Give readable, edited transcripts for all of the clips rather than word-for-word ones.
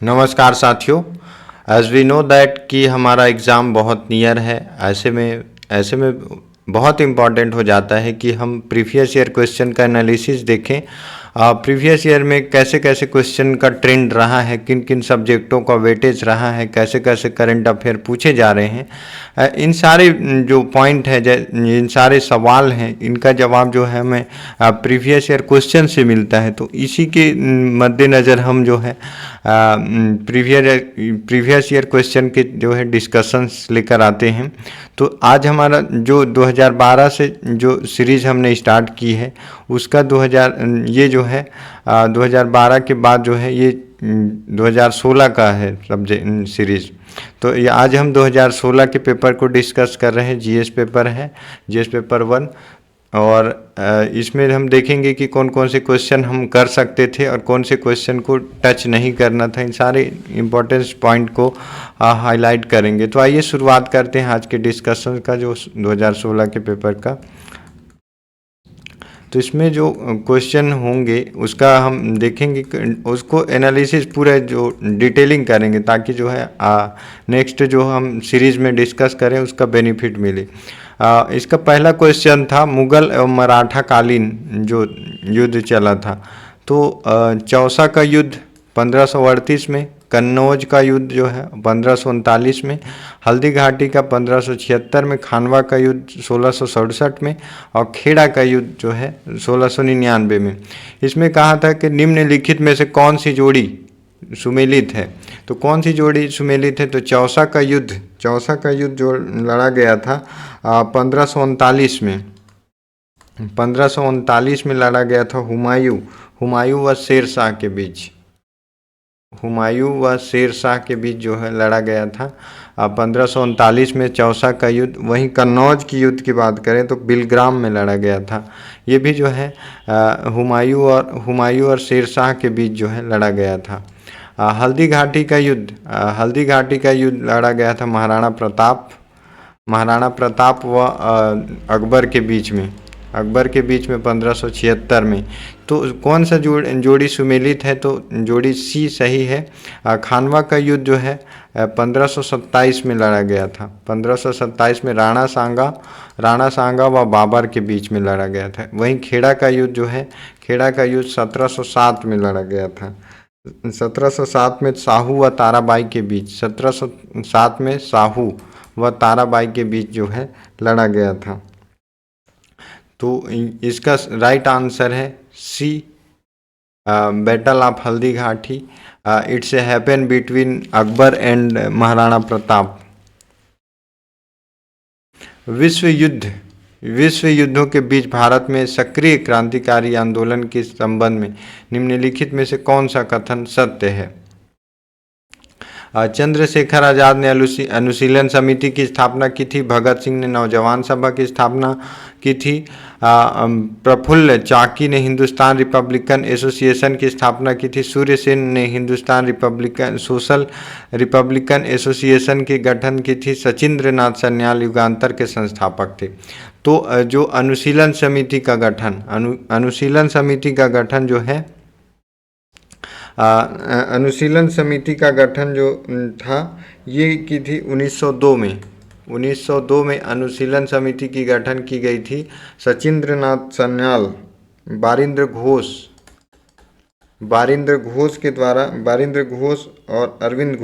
नमस्कार साथियों। As we know that कि हमारा एग्ज़ाम बहुत नियर है। ऐसे में बहुत इम्पॉर्टेंट हो जाता है कि हम प्रीवियस ईयर क्वेश्चन का एनालिसिस देखें। प्रीवियस ईयर में कैसे कैसे क्वेश्चन का ट्रेंड रहा है, किन किन सब्जेक्टों का वेटेज रहा है, कैसे कैसे करंट अफेयर पूछे जा रहे हैं। इन सारे जो पॉइंट है, इन सारे सवाल हैं, इनका जवाब जो है हमें प्रीवियस ईयर क्वेश्चन से मिलता है। तो इसी के मद्देनज़र हम जो है प्रीवियस ईयर क्वेश्चन के जो है डिस्कशंस लेकर आते हैं। तो आज हमारा जो 2012 से जो सीरीज़ हमने स्टार्ट की है उसका 2012 के बाद जो है ये 2016 का है सब्जेक्ट सीरीज़। तो ये आज हम 2016 के पेपर को डिस्कस कर रहे हैं। जीएस पेपर है, जीएस पेपर 1। और इसमें हम देखेंगे कि कौन कौन से क्वेश्चन हम कर सकते थे और कौन से क्वेश्चन को टच नहीं करना था। इन सारे इम्पोर्टेंस पॉइंट को हाईलाइट करेंगे। तो आइए शुरुआत करते हैं आज के डिस्कशन का, जो 2016 के पेपर का। तो इसमें जो क्वेश्चन होंगे उसका हम देखेंगे, उसको एनालिसिस पूरा जो डिटेलिंग करेंगे ताकि जो है नेक्स्ट जो हम सीरीज़ में डिस्कस करें उसका बेनिफिट मिले। इसका पहला क्वेश्चन था मुग़ल एवं मराठा कालीन जो युद्ध चला था। तो चौसा का युद्ध 1538 में, कन्नौज का युद्ध जो है 1539 में, हल्दी घाटी का 1576 में, खानवा का युद्ध 1667 में और खेड़ा का युद्ध जो है 1699 में। इसमें कहा था कि निम्नलिखित में से कौन सी जोड़ी सुमेलित है। तो कौन सी जोड़ी सुमेलित है? तो चौसा का युद्ध जो लड़ा गया था 1539 में, 1539 में लड़ा गया था हुमायूं व शेर शाह के बीच। हुमायूं व शेर शाह के बीच जो है लड़ा गया था 1539 में चौसा का युद्ध। वहीं कन्नौज की युद्ध की बात करें तो बिलग्राम में लड़ा गया था। ये भी जो है हुमायूं और शेर शाह के बीच जो है लड़ा गया था। हल्दी घाटी का युद्ध लड़ा गया था महाराणा प्रताप व अकबर के बीच में 1576 में। तो कौन सा जोड़ी सुमेलित है? तो जोड़ी सी सही है। खानवा का युद्ध जो है 1527 में लड़ा गया था। 1527 में राणा सांगा व बाबर के बीच में लड़ा गया था। वहीं खेड़ा का युद्ध 1707 में लड़ा गया था। 1707 में साहू व ताराबाई के बीच, 1707 में साहू व ताराबाई के बीच जो है लड़ा गया था। तो इसका राइट आंसर है सी, battle of Haldi Ghati. It's happen between Akbar and Maharana Pratap. विश्व युद्धों के बीच भारत में सक्रिय क्रांतिकारी आंदोलन के संबंध में निम्नलिखित में से कौन सा कथन सत्य है? चंद्रशेखर आज़ाद ने अनुशीलन समिति की स्थापना की थी। भगत सिंह ने नौजवान सभा की स्थापना की थी। प्रफुल्ल चाकी ने हिंदुस्तान रिपब्लिकन एसोसिएशन की स्थापना की थी। सूर्य सेन ने हिंदुस्तान सोशल रिपब्लिकन एसोसिएशन की गठन की थी। सचिंद्र नाथ सन्याल युगांतर के संस्थापक थे। तो जो अनुशीलन समिति का गठन जो है, अनुशीलन समिति का गठन जो था ये की थी 1902 में। 1902 में अनुशीलन समिति की गठन की गई थी। सचिंद्र नाथ सन्याल, बारिंद्र घोष के द्वारा, बारिंद्र घोष और अरविंद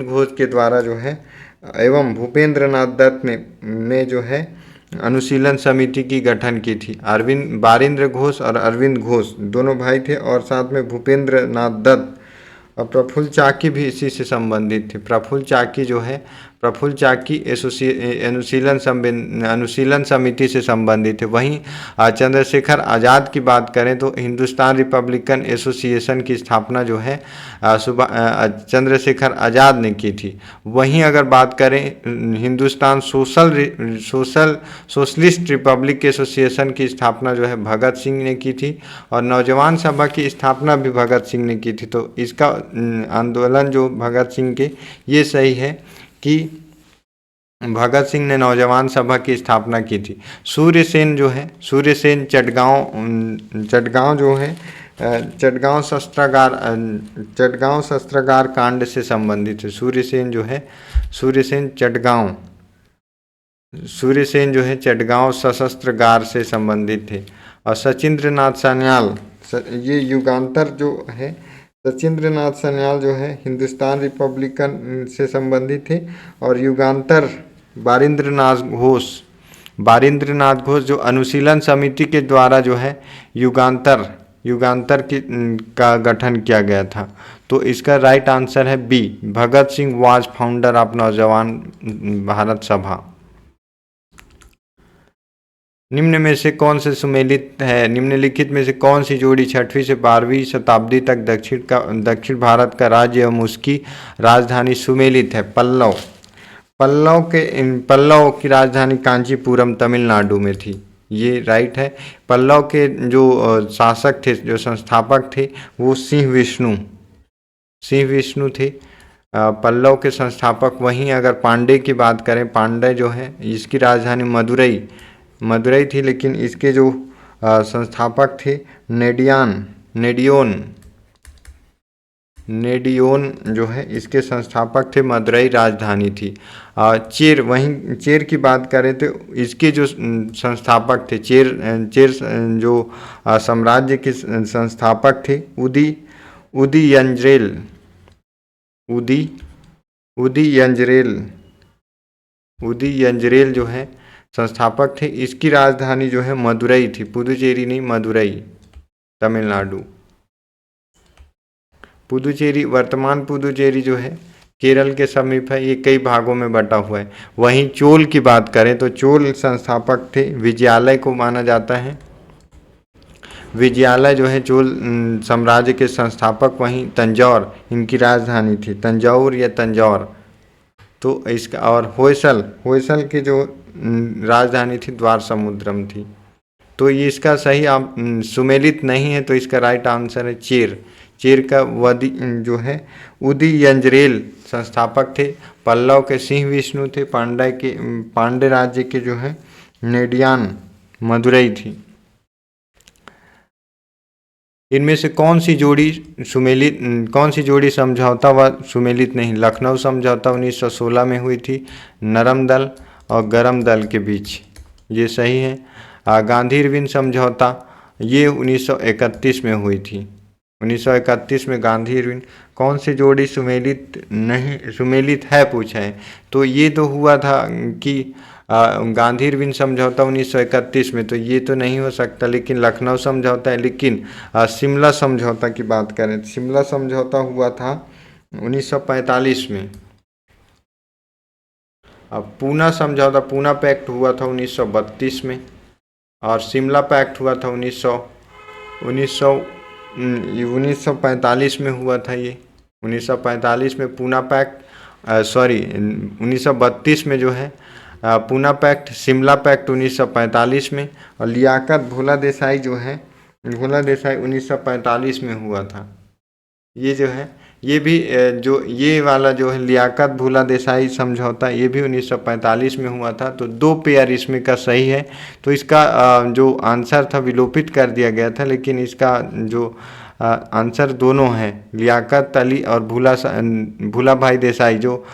घोष के द्वारा जो है, एवं भूपेंद्र नाथ दत्त ने जो है अनुशीलन समिति की गठन की थी। बारिंद्र घोष और अरविंद घोष दोनों भाई थे और साथ में भूपेंद्र नाथ दत्त और प्रफुल्ल चाकी भी इसी से संबंधित थे। प्रफुल्ल चाकी अनुशीलन समिति से संबंधित थे। वहीं चंद्रशेखर आज़ाद की बात करें तो हिंदुस्तान रिपब्लिकन एसोसिएशन की स्थापना जो है चंद्रशेखर आज़ाद ने की थी। वहीं अगर बात करें हिंदुस्तान सोशलिस्ट रिपब्लिक एसोसिएशन की स्थापना जो है भगत सिंह ने की थी और नौजवान सभा की स्थापना भी भगत सिंह ने की थी। तो इसका आंदोलन जो भगत सिंह के, ये सही है कि भगत सिंह ने नौजवान सभा की स्थापना की थी। सूर्यसेन जो है, सूर्यसेन चटगांव जो है चटगांव शस्त्रागार कांड से संबंधित है। सूर्यसेन जो है, सूर्यसेन जो है चटगांव सशस्त्रागार से संबंधित थे। और सचिंद्र नाथ सान्याल, ये युगांतर जो है, सचिंद्र नाथ सान्याल जो है हिंदुस्तान रिपब्लिकन से संबंधित थे। और युगांतर बारिंद्र नाथ घोष जो अनुशीलन समिति के द्वारा जो है युगांतर का गठन किया गया था। तो इसका राइट आंसर है B, Bhagat Singh was founder of Naujawan Bharat सभा। निम्नलिखित में से कौन सी जोड़ी 6वीं से 12वीं शताब्दी तक दक्षिण भारत का राज्य एवं उसकी राजधानी सुमेलित है? पल्लव की राजधानी कांचीपुरम तमिलनाडु में थी। ये राइट है। पल्लव के जो शासक थे, जो संस्थापक थे, वो सिंह विष्णु थे। पल्लव के संस्थापक। वहीं अगर पांडे की बात करें, पांडे जो है इसकी राजधानी मदुरई थी, लेकिन इसके जो संस्थापक थे नेडियोन जो है इसके संस्थापक थे, मदुरई राजधानी थी। चेर की बात करें तो इसके जो संस्थापक थे, चेर जो साम्राज्य के संस्थापक थे उदी यंजरेल जो है संस्थापक थे। इसकी राजधानी जो है मदुरई थी, पुदुचेरी नहीं, मदुरई तमिलनाडु। वर्तमान पुदुचेरी जो है केरल के समीप है। ये कई भागों में बटा हुआ है। वहीं चोल की बात करें तो चोल संस्थापक थे, विजयालय को माना जाता है। विजयालय जो है चोल साम्राज्य के संस्थापक। वहीं तंजौर इनकी राजधानी थी, तंजौर या तंजौर। तो इसका और होयसल की जो राजधानी थी द्वार समुद्रम थी। तो ये इसका सही आप सुमेलित नहीं है, तो इसका राइट आंसर है चेर का जो है उदी यंजरेल संस्थापक थे। पल्लव के सिंह विष्णु थे। पांडे राज्य के जो है नेडियान मदुरई थी। इनमें से कौन सी जोड़ी समझौता व सुमेलित नहीं? लखनऊ समझौता 1916 में हुई थी, नरम दल और गरम दल के बीच, ये सही है। गांधी इरविन समझौता ये 1931 में हुई थी। 1931 में गांधी इरविन। कौन सी जोड़ी सुमेलित है पूछा है, तो ये तो हुआ था कि गांधी इरविन समझौता 1931 में, तो ये तो नहीं हो सकता। लेकिन लखनऊ समझौता है। लेकिन शिमला समझौता की बात करें, शिमला समझौता हुआ था 1945 में। अब पूना समझौता, पूना पैक्ट हुआ था 1932 में। और शिमला पैक्ट हुआ था 1945 में हुआ था। ये 1945 में पूना पैक्ट 1932 में जो है पूना पैक्ट, शिमला पैक्ट 1945 में। और लियाकत भोला देसाई जो है 1945 में हुआ था। ये जो है ये भी जो ये वाला जो है लियाकत भोला देसाई समझौता, ये भी 1945 में हुआ था। तो 2 पेयर इसमें का सही है। तो इसका जो आंसर था विलोपित कर दिया गया था, लेकिन इसका जो आंसर दोनों हैं, लियाकत अली और भूला भाई देसाई। जो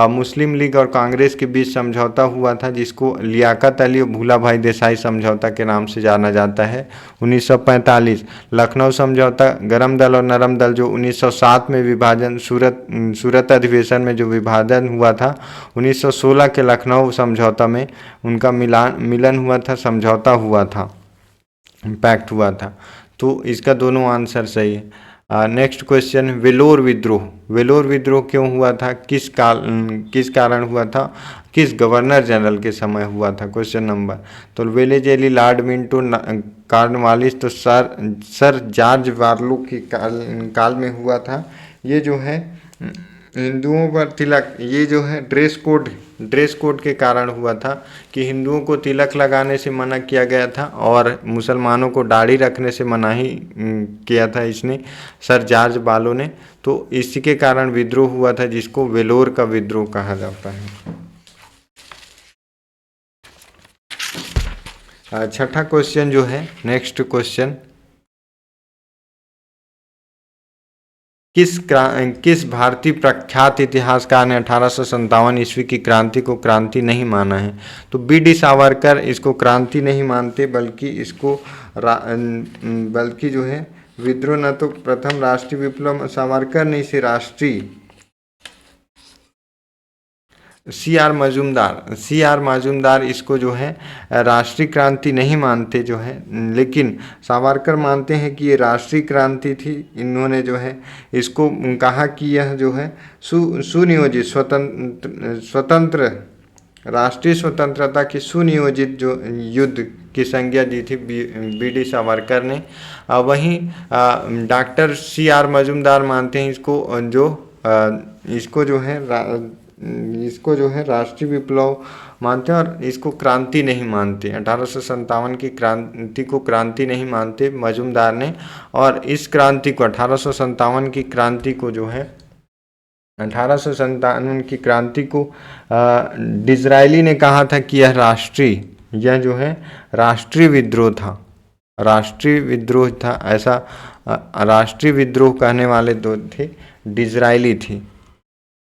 मुस्लिम लीग और कांग्रेस के बीच समझौता हुआ था, जिसको लियाकत अली और भूला भाई देसाई समझौता के नाम से जाना जाता है, 1945। लखनऊ समझौता, गरम दल और नरम दल जो 1907 में विभाजन, सूरत अधिवेशन में जो विभाजन हुआ था, 1916 के लखनऊ समझौता में उनका मिलन हुआ था, समझौता हुआ था, पैक्ट हुआ था। तो इसका दोनों आंसर सही है। नेक्स्ट क्वेश्चन, वेलोर विद्रोह क्यों हुआ था? किस कारण हुआ था? किस गवर्नर जनरल के समय हुआ था? Question number. तो वेलेजेली, लॉर्ड मिंटो, कॉर्नवालिस, तो सर जॉर्ज बार्लो के काल में हुआ था। ये जो है हिंदुओं पर तिलक, ये जो है ड्रेस कोड के कारण हुआ था कि हिंदुओं को तिलक लगाने से मना किया गया था और मुसलमानों को दाढ़ी रखने से मनाही किया था इसने, सर जॉर्ज बालो ने। तो इसी के कारण विद्रोह हुआ था, जिसको वेलोर का विद्रोह कहा जाता है। छठा क्वेश्चन जो है, नेक्स्ट क्वेश्चन, किस भारतीय प्रख्यात इतिहासकार ने 1857 ईस्वी की क्रांति को क्रांति नहीं माना है? तो बी डी सावरकर इसको क्रांति नहीं मानते, बल्कि इसको बल्कि जो है विद्रोह, न तो प्रथम राष्ट्रीय विप्लव सावरकर ने इसे राष्ट्रीय, सी आर मजूमदार इसको जो है राष्ट्रीय क्रांति नहीं मानते जो है, लेकिन सावरकर मानते हैं कि ये राष्ट्रीय क्रांति थी। इन्होंने जो है इसको कहा कि यह जो है सुनियोजित स्वतंत्र राष्ट्रीय स्वतंत्रता की सुनियोजित जो युद्ध की संज्ञा दी थी बी डी सावरकर ने। वहीं डॉक्टर सी आर मजूमदार मानते हैं इसको जो है राष्ट्रीय विप्लव मानते हैं, और इसको क्रांति नहीं मानते। 1857 की क्रांति को क्रांति नहीं मानते मजूमदार ने, और इस क्रांति को 1857 की क्रांति को जो है 1857 की क्रांति को डिज़रायली ने कहा था कि यह जो है राष्ट्रीय विद्रोह था। ऐसा राष्ट्रीय विद्रोह कहने वाले दो थे,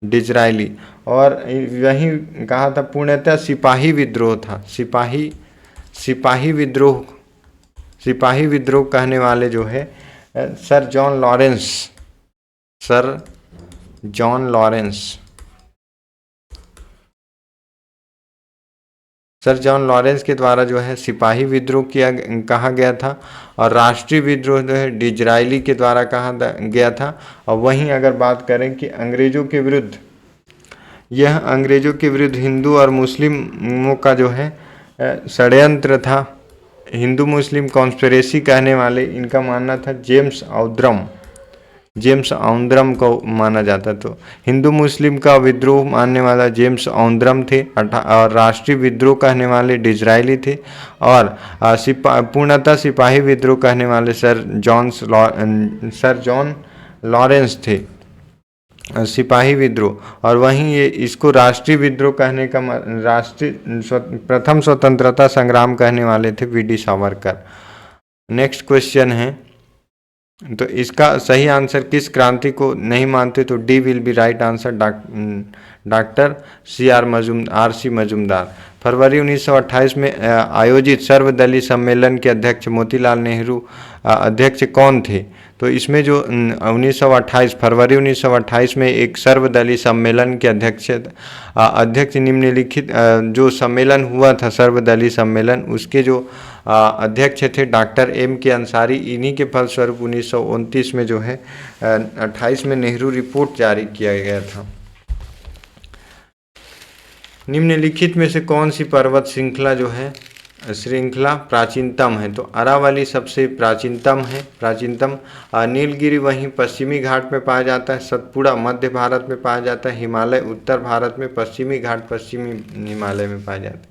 डिज़रायली, और वहीं कहा था पूर्णतः सिपाही विद्रोह था। सिपाही विद्रोह कहने वाले जो है सर जॉन लॉरेंस के द्वारा जो है सिपाही विद्रोह कहा गया था, और राष्ट्रीय विद्रोह जो है डिज़रायली के द्वारा कहा गया था। और वहीं अगर बात करें कि अंग्रेज़ों के विरुद्ध हिंदू और मुस्लिमों का जो है षड्यंत्र था, हिंदू मुस्लिम कॉन्स्पिरेसी कहने वाले, इनका मानना था जेम्स औंद्रम को माना जाता। तो हिंदू मुस्लिम का विद्रोह मानने वाला जेम्स औंद्रम थे, और राष्ट्रीय विद्रोह कहने वाले डिज़रायली थे, और पूर्णतः सिपाही विद्रोह कहने वाले सर जॉन लॉरेंस थे, सिपाही विद्रोह। और वहीं ये इसको राष्ट्रीय विद्रोह कहने का प्रथम स्वतंत्रता संग्राम कहने वाले थे V D Savarkar. Next question है, तो इसका सही आंसर किस क्रांति को नहीं मानते? तो D will be right answer, doctor R C Majumdar. फरवरी 1928 में आयोजित सर्वदलीय सम्मेलन के अध्यक्ष मोतीलाल नेहरू अध्यक्ष कौन थे? तो इसमें जो 1928 फरवरी 1928 में एक सर्वदलीय सम्मेलन के अध्यक्ष निम्नलिखित जो सम्मेलन हुआ था सर्वदलीय सम्मेलन, उसके जो अध्यक्ष थे डॉक्टर एम के अंसारी। इन्हीं के फलस्वरूप 1929 में जो है 28 में नेहरू रिपोर्ट जारी किया गया था। निम्नलिखित में से कौन सी पर्वत श्रृंखला प्राचीनतम है? तो अरावली सबसे प्राचीनतम। नीलगिरी वहीं पश्चिमी घाट में पाया जाता है। सतपुड़ा मध्य भारत में पाया जाता है। हिमालय उत्तर भारत में, पश्चिमी घाट पश्चिमी हिमालय में पाया जाता है।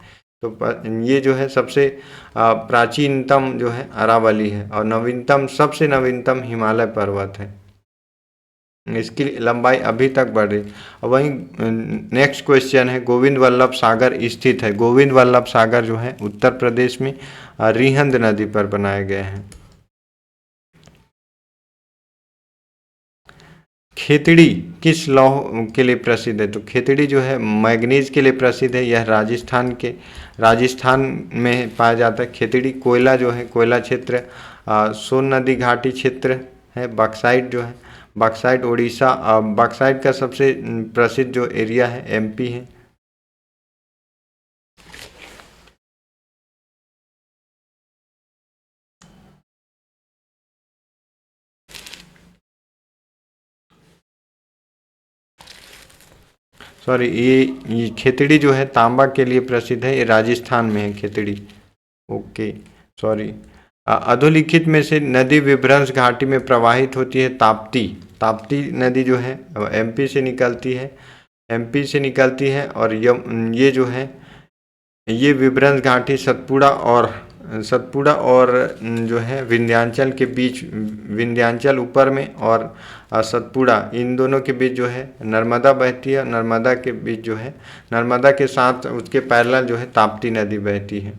तो ये जो है सबसे प्राचीनतम जो है अरावली है, और सबसे नवीनतम हिमालय पर्वत है। इसकी लंबाई अभी तक बढ़ रही। वहीं नेक्स्ट क्वेश्चन है, गोविंद वल्लभ सागर स्थित है। गोविंद वल्लभ सागर जो है उत्तर प्रदेश में रिहंद नदी पर बनाए गए हैं। खेतड़ी किस लौह के लिए प्रसिद्ध है? तो खेतड़ी जो है मैग्नीज के लिए प्रसिद्ध है। यह राजस्थान में पाया जाता है। खेतड़ी कोयला जो है, कोयला क्षेत्र सोन नदी घाटी क्षेत्र है। बक्साइट उड़ीसा, बक्साइट का सबसे प्रसिद्ध जो एरिया है एमपी है। सॉरी, ये खेतड़ी जो है तांबा के लिए प्रसिद्ध है। ये राजस्थान में है खेतड़ी। Okay, sorry. अधोलिखित में से नदी विभ्रंश घाटी में प्रवाहित होती है। ताप्ती नदी जो है एमपी से निकलती है, और ये जो है ये विभ्रंश घाटी सतपुड़ा और जो है विंध्याचल ऊपर में, और सतपुड़ा, इन दोनों के बीच जो है नर्मदा बहती है। नर्मदा के बीच जो है नर्मदा के साथ उसके पैरेलल जो है ताप्ती नदी बहती है।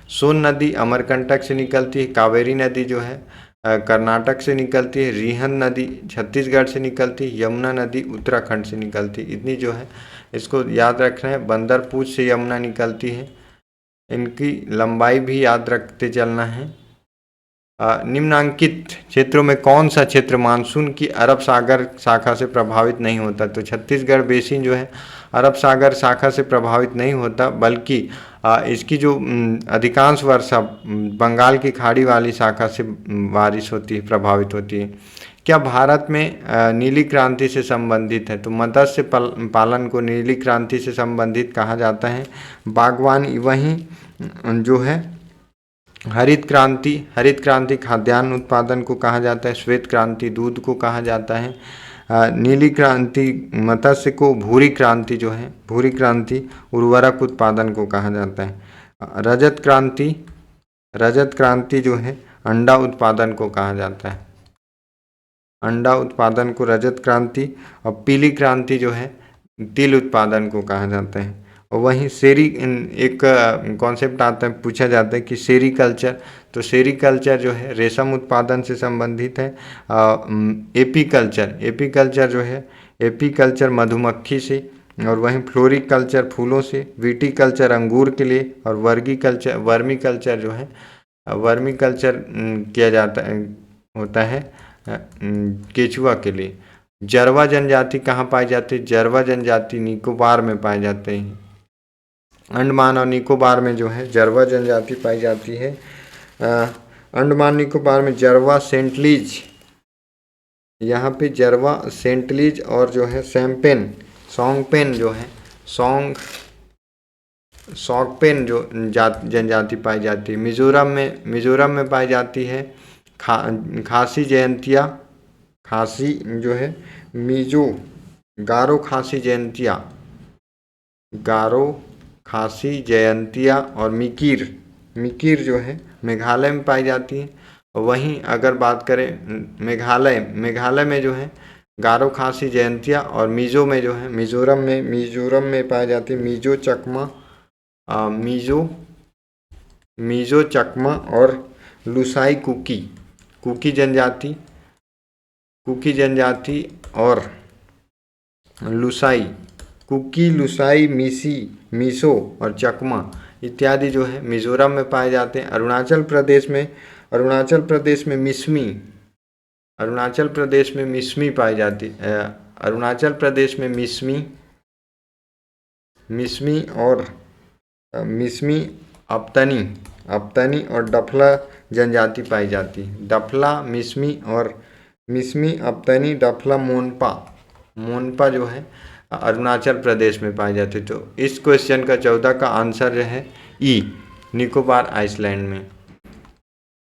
सोन नदी अमरकंटक से निकलती है। कावेरी नदी जो है कर्नाटक से निकलती है। रिहन नदी छत्तीसगढ़ से निकलती है। यमुना नदी उत्तराखंड से निकलती है। इतनी जो है इसको याद रखना है। बंदरपूछ से यमुना निकलती है, इनकी लंबाई भी याद रखते चलना है। निम्नांकित क्षेत्रों में कौन सा क्षेत्र मानसून की अरब सागर शाखा से प्रभावित नहीं होता? तो छत्तीसगढ़ बेसिन जो है अरब सागर शाखा से प्रभावित नहीं होता, बल्कि इसकी जो अधिकांश वर्षा बंगाल की खाड़ी वाली शाखा से बारिश होती है, प्रभावित होती है। क्या भारत में नीली क्रांति से संबंधित है? तो मत्स्य पालन को नीली क्रांति से संबंधित कहा जाता है। बागवानी वहीं जो है हरित क्रांति खाद्यान्न उत्पादन को कहा जाता है। श्वेत क्रांति दूध को कहा जाता है। नीली क्रांति मत्स्य को, भूरी क्रांति जो है भूरी क्रांति उर्वरक उत्पादन को कहा जाता है। रजत क्रांति जो है अंडा उत्पादन को कहा जाता है। अंडा उत्पादन को रजत क्रांति, और पीली क्रांति जो है तिल उत्पादन को कहा जाता है। और वहीं एक कॉन्सेप्ट आता है, पूछा जाता है कि सेरीकल्चर, तो सेरीकल्चर जो है रेशम उत्पादन से संबंधित है। एपीकल्चर जो है एपीकल्चर मधुमक्खी से, और वहीं फ्लोरिकल्चर फूलों से, विटीकल्चर अंगूर के लिए, और वर्मीकल्चर जो है वर्मीकल्चर किया जाता है होता है केचुआ के लिए। जरवा जनजाति कहाँ पाई जाती है? जरवा जनजाति निकोबार में पाए जाते हैं। अंडमान और निकोबार में जो है जरवा जनजाति पाई जाती है। अंडमान निकोबार में जरवा सेंटलीज, यहाँ पे जरवा सेंटलीज और जो है सॉन्गपेन जो है सॉन्गपेन जो जनजाति पाई जाती है। मिजोरम में पाई जाती है खासी जयंतिया, खासी जो है मिजो, गारो खासी जयंतिया और मिकीर जो है मेघालय में पाई जाती है। वहीं अगर बात करें मेघालय में जो है गारो खासी जयंतिया, और मिजो में जो है मिजोरम में पाई जाती है मिजो चकमा और लुसाई कुकी जनजाति और लुसाई मिसो और चकमा इत्यादि जो है मिजोरम में पाए जाते हैं। अरुणाचल प्रदेश में मिसमी पाई जाती है। अरुणाचल प्रदेश में मिसमी और मिसमी अपतनी और डफला जनजाति पाई जाती है। डफला मिसमी अपतनी डफला मोनपा जो है अरुणाचल प्रदेश में पाई जाती है। तो इस क्वेश्चन का 14 का आंसर है ई, निकोबार आइसलैंड में।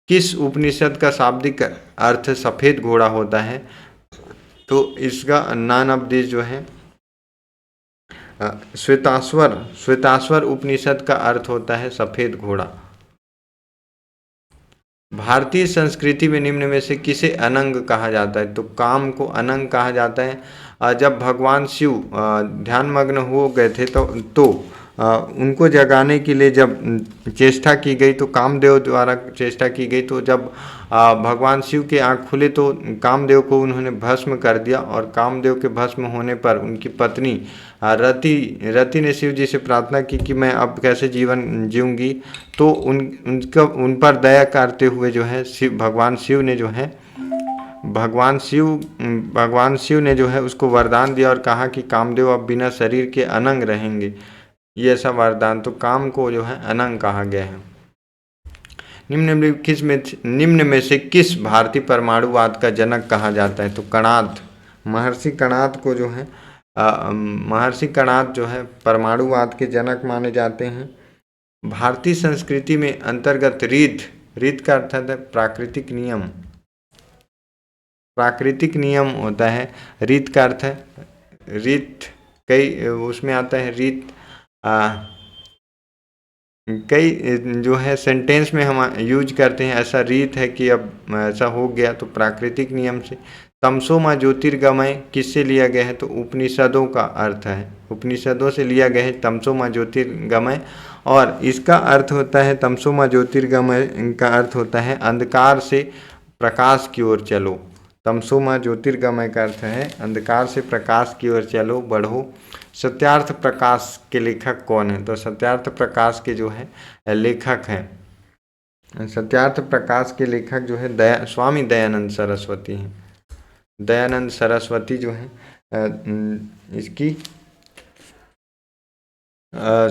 किस उपनिषद का शाब्दिक अर्थ सफेद घोड़ा होता है? तो इसका नान ऑफ दिस जो है श्वेताश्वर उपनिषद का अर्थ होता है सफेद घोड़ा। भारतीय संस्कृति में निम्न में से किसे अनंग कहा जाता है? तो काम को अनंग कहा जाता है। जब भगवान शिव ध्यानमग्न हो गए थे तो उनको जगाने के लिए जब चेष्टा की गई, तो कामदेव द्वारा चेष्टा की गई, तो जब भगवान शिव के आँख खुले तो कामदेव को उन्होंने भस्म कर दिया। और कामदेव के भस्म होने पर उनकी पत्नी रति ने शिव जी से प्रार्थना की कि मैं अब कैसे जीवन जीऊँगी। तो उन पर दया करते हुए जो है भगवान शिव ने जो है उसको वरदान दिया और कहा कि कामदेव अब बिना शरीर के अनंग रहेंगे। ये ऐसा वरदान, तो काम को जो है अनंग कहा गया है। निम्न में से किस भारतीय परमाणुवाद का जनक कहा जाता है? तो कणाद, महर्षि कणाद जो है परमाणुवाद के जनक माने जाते हैं। भारतीय संस्कृति में अंतर्गत रीत का अर्थ है प्राकृतिक नियम होता है। रीत का अर्थ है रीत, कई उसमें आता है रीत कई जो है सेंटेंस में हम यूज करते हैं। ऐसा रीत है कि अब ऐसा हो गया, तो प्राकृतिक नियम से। तमसो माँ ज्योतिर्गमय किससे लिया गया है? तो उपनिषदों का अर्थ है, उपनिषदों से लिया गया है तमसो माँ ज्योतिर्गमय। और इसका अर्थ होता है, तमसो माँ ज्योतिर्गमय का अर्थ होता है अंधकार से प्रकाश की ओर चलो। तमसो माँ ज्योतिर्गमय का अर्थ है अंधकार से प्रकाश की ओर चलो, बढ़ो। सत्यार्थ प्रकाश के लेखक कौन है? तो सत्यार्थ प्रकाश के जो है लेखक हैं, सत्यार्थ प्रकाश के लेखक जो है स्वामी दयानंद सरस्वती हैं। दयानंद सरस्वती जो है इसकी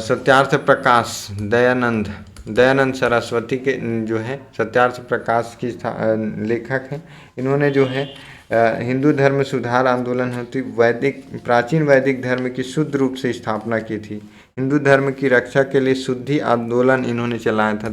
सत्यार्थ प्रकाश दयानंद सरस्वती के जो है सत्यार्थ प्रकाश की लेखक हैं। इन्होंने जो है हिंदू धर्म सुधार आंदोलन हेतु प्राचीन वैदिक धर्म की शुद्ध रूप से स्थापना की थी। हिंदू धर्म की रक्षा के लिए शुद्धि आंदोलन इन्होंने चलाया था,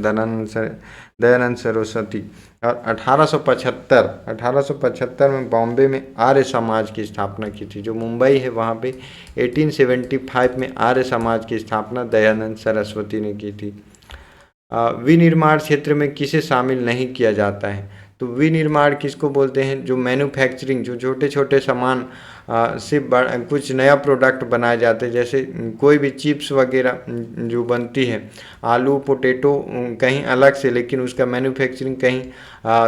दयानंद सरस्वती। और 1875 में बॉम्बे में आर्य समाज की स्थापना की थी। जो मुंबई है वहाँ पे 1875 में आर्य समाज की स्थापना दयानंद सरस्वती ने की थी। विनिर्माण क्षेत्र में किसे शामिल नहीं किया जाता है? तो विनिर्माण किसको बोलते हैं? जो मैन्युफैक्चरिंग, जो छोटे छोटे सामान से कुछ नया प्रोडक्ट बनाए जाते हैं, जैसे कोई भी चिप्स वगैरह जो बनती है, आलू पोटैटो कहीं अलग से, लेकिन उसका मैन्युफैक्चरिंग कहीं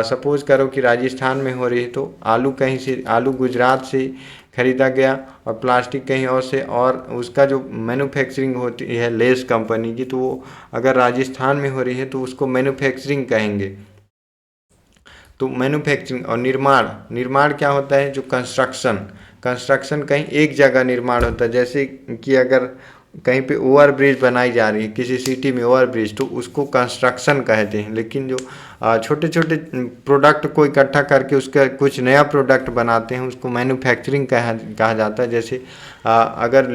सपोज करो कि राजस्थान में हो रही है, तो आलू कहीं से, आलू गुजरात से खरीदा गया और प्लास्टिक कहीं और से, और उसका जो मैन्युफैक्चरिंग होती है लेस कंपनी की, तो वो अगर राजस्थान में हो रही है तो उसको मैन्युफैक्चरिंग कहेंगे। तो मैन्युफैक्चरिंग और निर्माण क्या होता है? जो कंस्ट्रक्शन कहीं एक जगह निर्माण होता है, जैसे कि अगर कहीं पे ओवर ब्रिज बनाई जा रही है किसी सिटी में, ओवर ब्रिज, तो उसको कंस्ट्रक्शन कहते हैं। लेकिन जो छोटे छोटे प्रोडक्ट को इकट्ठा करके उसका कुछ नया प्रोडक्ट बनाते हैं, उसको मैन्युफैक्चरिंग कहा जाता है। जैसे अगर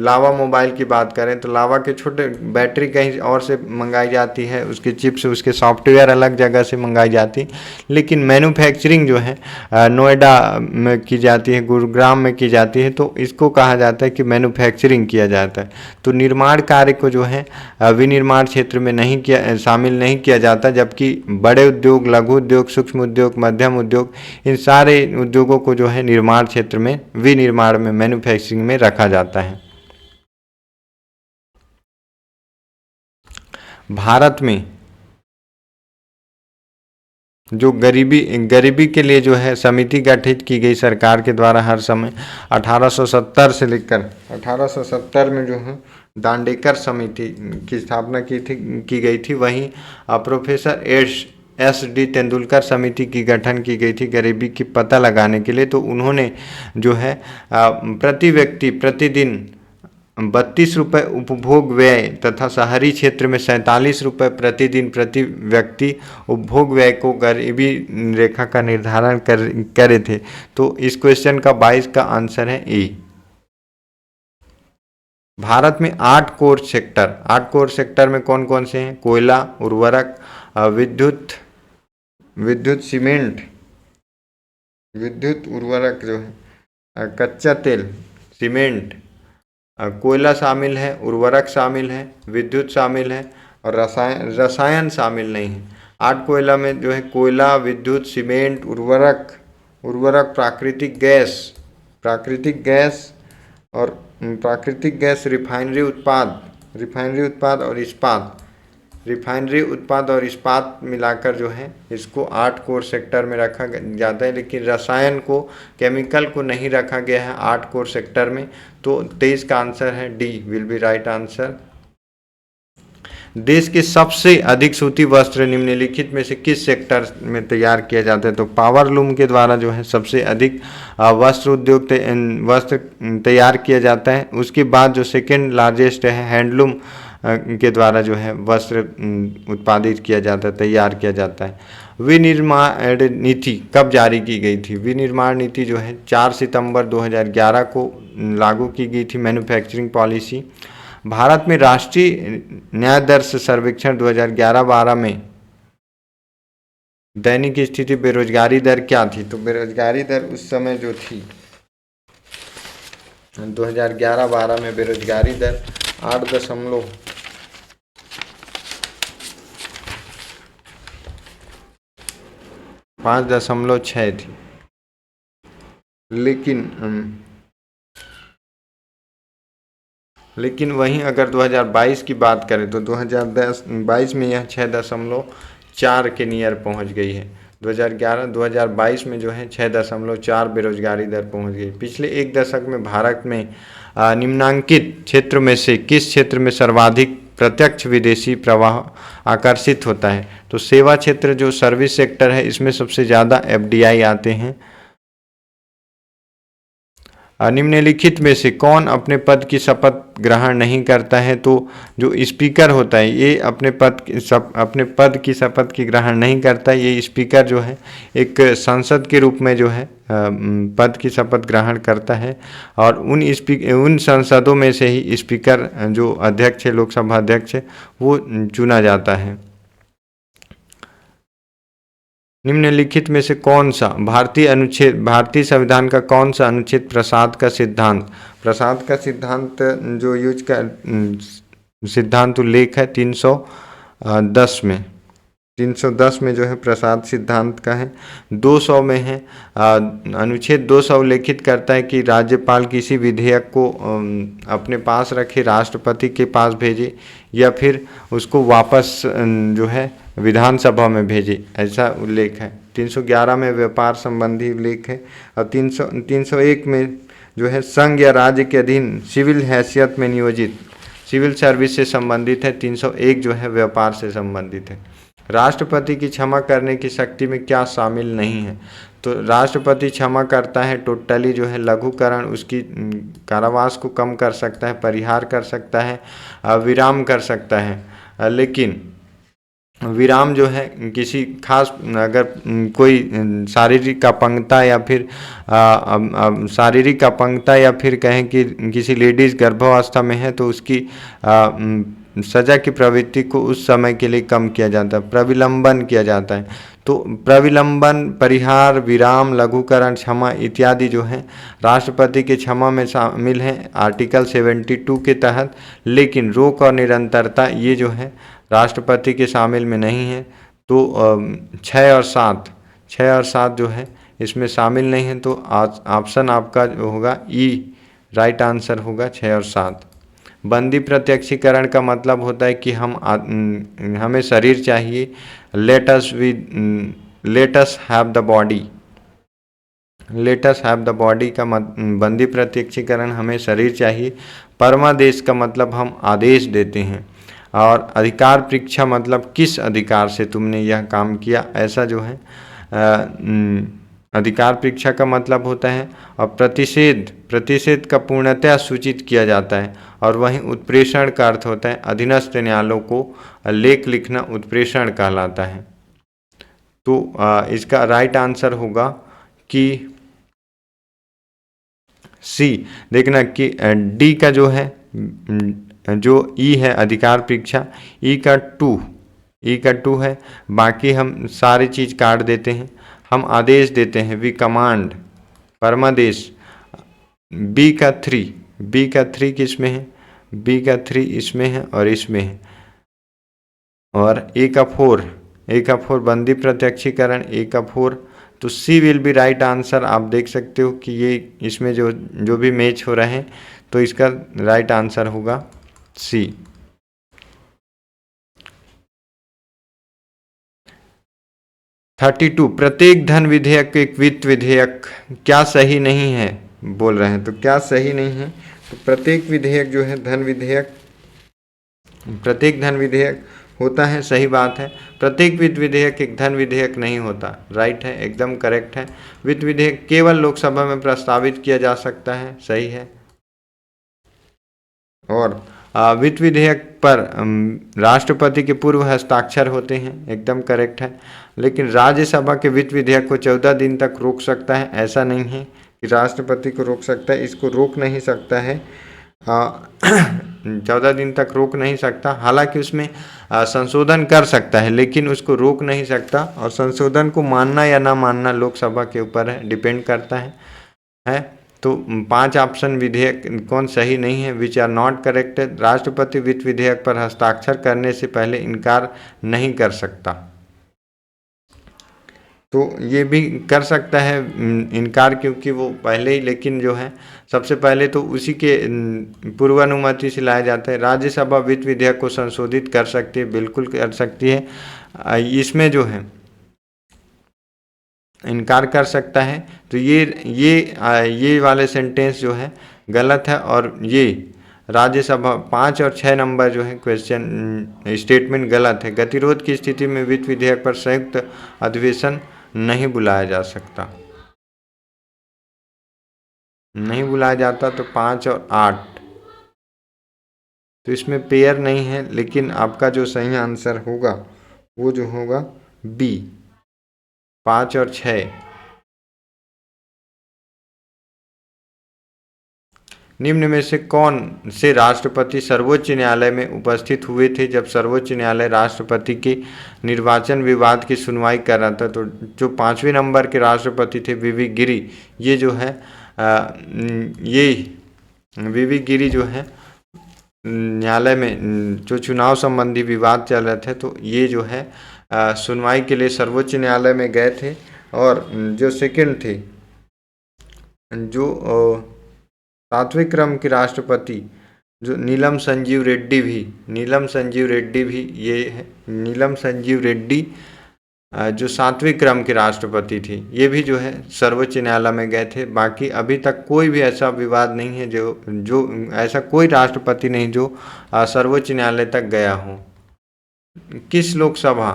लावा मोबाइल की बात करें तो लावा के छोटे बैटरी कहीं और से मंगाई जाती है, उसके चिप्स, उसके सॉफ्टवेयर अलग जगह से मंगाई जाती है, लेकिन मैन्युफैक्चरिंग जो है नोएडा में की जाती है, गुरुग्राम में की जाती है, तो इसको कहा जाता है कि मैन्युफैक्चरिंग किया जाता है। तो निर्माण कार्य को जो है विनिर्माण क्षेत्र में शामिल नहीं किया जाता, जबकि बड़े उद्योग, लघु उद्योग, सूक्ष्म उद्योग, मध्यम उद्योग, इन सारे उद्योगों को जो है निर्माण क्षेत्र में, विनिर्माण में, मैन्युफैक्चरिंग में रखा जाता है। भारत में जो गरीबी के लिए जो है समिति गठित की गई सरकार के द्वारा हर समय 1870 से लेकर 1870 में जो है दांडेकर समिति की स्थापना की गई थी। वहीं प्रोफेसर एस डी तेंदुलकर समिति की गठन की गई थी गरीबी की पता लगाने के लिए। तो उन्होंने जो है प्रति व्यक्ति प्रतिदिन 32 रुपये उपभोग व्यय तथा शहरी क्षेत्र में 47 रुपये प्रतिदिन प्रति व्यक्ति उपभोग व्यय को गरीबी रेखा का निर्धारण करे थे। तो इस क्वेश्चन का 22 का आंसर है ए। भारत में 8 कोर सेक्टर में कौन कौन से हैं? कोयला, उर्वरक, विद्युत सीमेंट, विद्युत उर्वरक जो है, कच्चा तेल, सीमेंट, कोयला शामिल है, उर्वरक शामिल है, विद्युत शामिल है, और रसायन शामिल नहीं है। 8 कोयला में जो है कोयला, विद्युत, सीमेंट, उर्वरक, प्राकृतिक गैस, रिफाइनरी उत्पाद और इस्पात मिलाकर जो है इसको 8 कोर सेक्टर में रखा जाता है। लेकिन रसायन को, केमिकल को नहीं रखा गया है 8 कोर सेक्टर में। तो 23 का आंसर है D, will be right answer. देश के सबसे अधिक सूती वस्त्र निम्नलिखित में से किस सेक्टर में तैयार किया जाता है? तो पावर लूम के द्वारा जो है सबसे अधिक वस्त्र तैयार किया जाता है। उसके बाद जो सेकेंड लार्जेस्ट है हैंडलूम के द्वारा जो है वस्त्र उत्पादित किया जाता है, तैयार किया जाता है। विनिर्माण नीति कब जारी की गई थी? विनिर्माण नीति जो है 4 सितंबर 2011 को लागू की गई थी, मैन्युफैक्चरिंग पॉलिसी। भारत में राष्ट्रीय न्याय दर सर्वेक्षण 2011-12 में दैनिक स्थिति बेरोजगारी दर क्या थी? तो बेरोजगारी दर उस समय जो थी 2011-12 में बेरोजगारी दर 8.8% 5.6 थी। लेकिन वहीं अगर 2022 की बात करें तो 2022 में यह 6.4 के नियर पहुंच गई है। 2022 में जो है 6.4 बेरोजगारी दर पहुंच गई। पिछले एक दशक में भारत में निम्नांकित क्षेत्र में से किस क्षेत्र में सर्वाधिक प्रत्यक्ष विदेशी प्रवाह आकर्षित होता है? तो सेवा क्षेत्र जो सर्विस सेक्टर है, इसमें सबसे ज़्यादा FDI आते हैं। निम्नलिखित में से कौन अपने पद की शपथ ग्रहण नहीं करता है? तो जो स्पीकर होता है ये अपने पद की शपथ की ग्रहण नहीं करता। ये स्पीकर जो है एक सांसद के रूप में जो है पद की शपथ ग्रहण करता है, और उन सांसदों में से ही स्पीकर जो अध्यक्ष है, लोकसभा अध्यक्ष है, वो चुना जाता है। निम्नलिखित में से कौन सा भारतीय संविधान का कौन सा अनुच्छेद प्रसाद का सिद्धांत जो सिद्धांत उल्लेख है 310 में 310 में जो है प्रसाद सिद्धांत का है। 200 में है अनुच्छेद 200 उल्लेखित करता है कि राज्यपाल किसी विधेयक को अपने पास रखे, राष्ट्रपति के पास भेजे या फिर उसको वापस जो है विधानसभा में भेजे, ऐसा उल्लेख है। 311 में व्यापार संबंधी उल्लेख है, और 301 में जो है संघ या राज्य के अधीन सिविल हैसियत में नियोजित सिविल सर्विस से संबंधित है। 301 जो है व्यापार से संबंधित है। राष्ट्रपति की क्षमा करने की शक्ति में क्या शामिल नहीं है? तो राष्ट्रपति क्षमा करता है टोटली जो है लघुकरण, उसकी कारावास को कम कर सकता है, परिहार कर सकता है, विराम कर सकता है। लेकिन विराम जो है किसी खास अगर कोई शारीरिक अपंगता या फिर कहें कि किसी लेडीज़ गर्भावस्था में है तो उसकी सजा की प्रवृत्ति को उस समय के लिए कम किया जाता है, प्रविलंबन किया जाता है। तो प्रविलंबन, परिहार, विराम, लघुकरण, क्षमा इत्यादि जो है राष्ट्रपति के क्षमा में शामिल हैं आर्टिकल 72 के तहत। लेकिन रोक और निरंतरता ये जो है राष्ट्रपति के शामिल में नहीं है। तो 6 और 7 जो है इसमें शामिल नहीं है। तो ऑप्शन आपका जो होगा ई राइट आंसर होगा 6 और 7। बंदी प्रत्यक्षीकरण का मतलब होता है कि हमें शरीर चाहिए, let us have the body का बंदी प्रत्यक्षीकरण हमें शरीर चाहिए। परमादेश का मतलब हम आदेश देते हैं, और अधिकार परीक्षा मतलब किस अधिकार से तुमने यह काम किया, ऐसा जो है अधिकार परीक्षा का मतलब होता है। और प्रतिषेध का पूर्णतया सूचित किया जाता है। और वहीं उत्प्रेषण का अर्थ होता है अधीनस्थ न्यायालयों को लेख लिखना उत्प्रेषण कहलाता है। तो इसका राइट आंसर होगा कि सी। देखना कि डी का जो है जो ई है अधिकार परीक्षा, ई का 2 है। बाकी हम सारी चीज़ काट देते हैं, हम आदेश देते हैं, वी कमांड, परमादेश। बी का 3 किस में है? बी का 3 इसमें है और इसमें है। और ए का 4 बंदी प्रत्यक्षीकरण, ए का 4। तो सी विल बी राइट आंसर। आप देख सकते हो कि ये इसमें जो भी मैच हो रहे हैं, तो इसका राइट आंसर होगा सी। प्रत्येक धन विधेयक एक वित्त विधेयक क्या सही नहीं है बोल रहे हैं? तो क्या सही नहीं है? तो प्रत्येक विधेयक जो है प्रत्येक धन विधेयक होता है, सही बात है। प्रत्येक वित्त विधेयक एक धन विधेयक नहीं होता, राइट है, एकदम करेक्ट है। वित्त विधेयक केवल लोकसभा में प्रस्तावित किया जा सकता है, सही है। और वित्त विधेयक पर राष्ट्रपति के पूर्व हस्ताक्षर होते हैं, एकदम करेक्ट है। लेकिन राज्यसभा के वित्त विधेयक को 14 दिन तक रोक सकता है, ऐसा नहीं है कि राष्ट्रपति को रोक सकता है, इसको रोक नहीं सकता है। 14 दिन तक रोक नहीं सकता। हालांकि उसमें संशोधन कर सकता है, लेकिन उसको रोक नहीं सकता। और संशोधन को मानना या ना मानना लोकसभा के ऊपर है, डिपेंड करता है। तो 5 ऑप्शन विधेयक कौन सही नहीं है, विच आर नॉट करेक्ट। राष्ट्रपति वित्त विधेयक पर हस्ताक्षर करने से पहले इनकार नहीं कर सकता। तो ये भी कर सकता है इनकार, क्योंकि वो पहले ही, लेकिन जो है सबसे पहले तो उसी के पूर्वानुमति से लाया जाता है। राज्यसभा वित्त विधेयक को संशोधित कर सकती है, बिल्कुल कर सकती है। इसमें जो है इनकार कर सकता है। तो ये वाले सेंटेंस जो है गलत है, और ये राज्यसभा 5 और 6 नंबर जो है क्वेश्चन स्टेटमेंट गलत है। गतिरोध की स्थिति में वित्त विधेयक पर संयुक्त अधिवेशन नहीं बुलाया जा सकता, नहीं बुलाया जाता। तो 5 और 8, तो इसमें पेयर नहीं है, लेकिन आपका जो सही आंसर होगा वो जो होगा बी, 5 और 6। निम्न में से कौन से राष्ट्रपति सर्वोच्च न्यायालय में उपस्थित हुए थे जब सर्वोच्च न्यायालय राष्ट्रपति के निर्वाचन विवाद की सुनवाई कर रहा था? तो जो 5वें नंबर के राष्ट्रपति थे वीवी गिरी, ये जो है ये वीवी गिरी जो है न्यायालय में जो चुनाव संबंधी विवाद चल रहे थे, तो ये जो है सुनवाई के लिए सर्वोच्च न्यायालय में गए थे। और जो सेकंड थे, जो 7वें क्रम के राष्ट्रपति जो नीलम संजीव रेड्डी भी ये है, नीलम संजीव रेड्डी जो 7वें क्रम के राष्ट्रपति थे, ये भी जो है सर्वोच्च न्यायालय में गए थे। बाकी अभी तक कोई भी ऐसा विवाद नहीं है जो ऐसा कोई राष्ट्रपति नहीं जो सर्वोच्च न्यायालय तक गया हो। किस लोकसभा,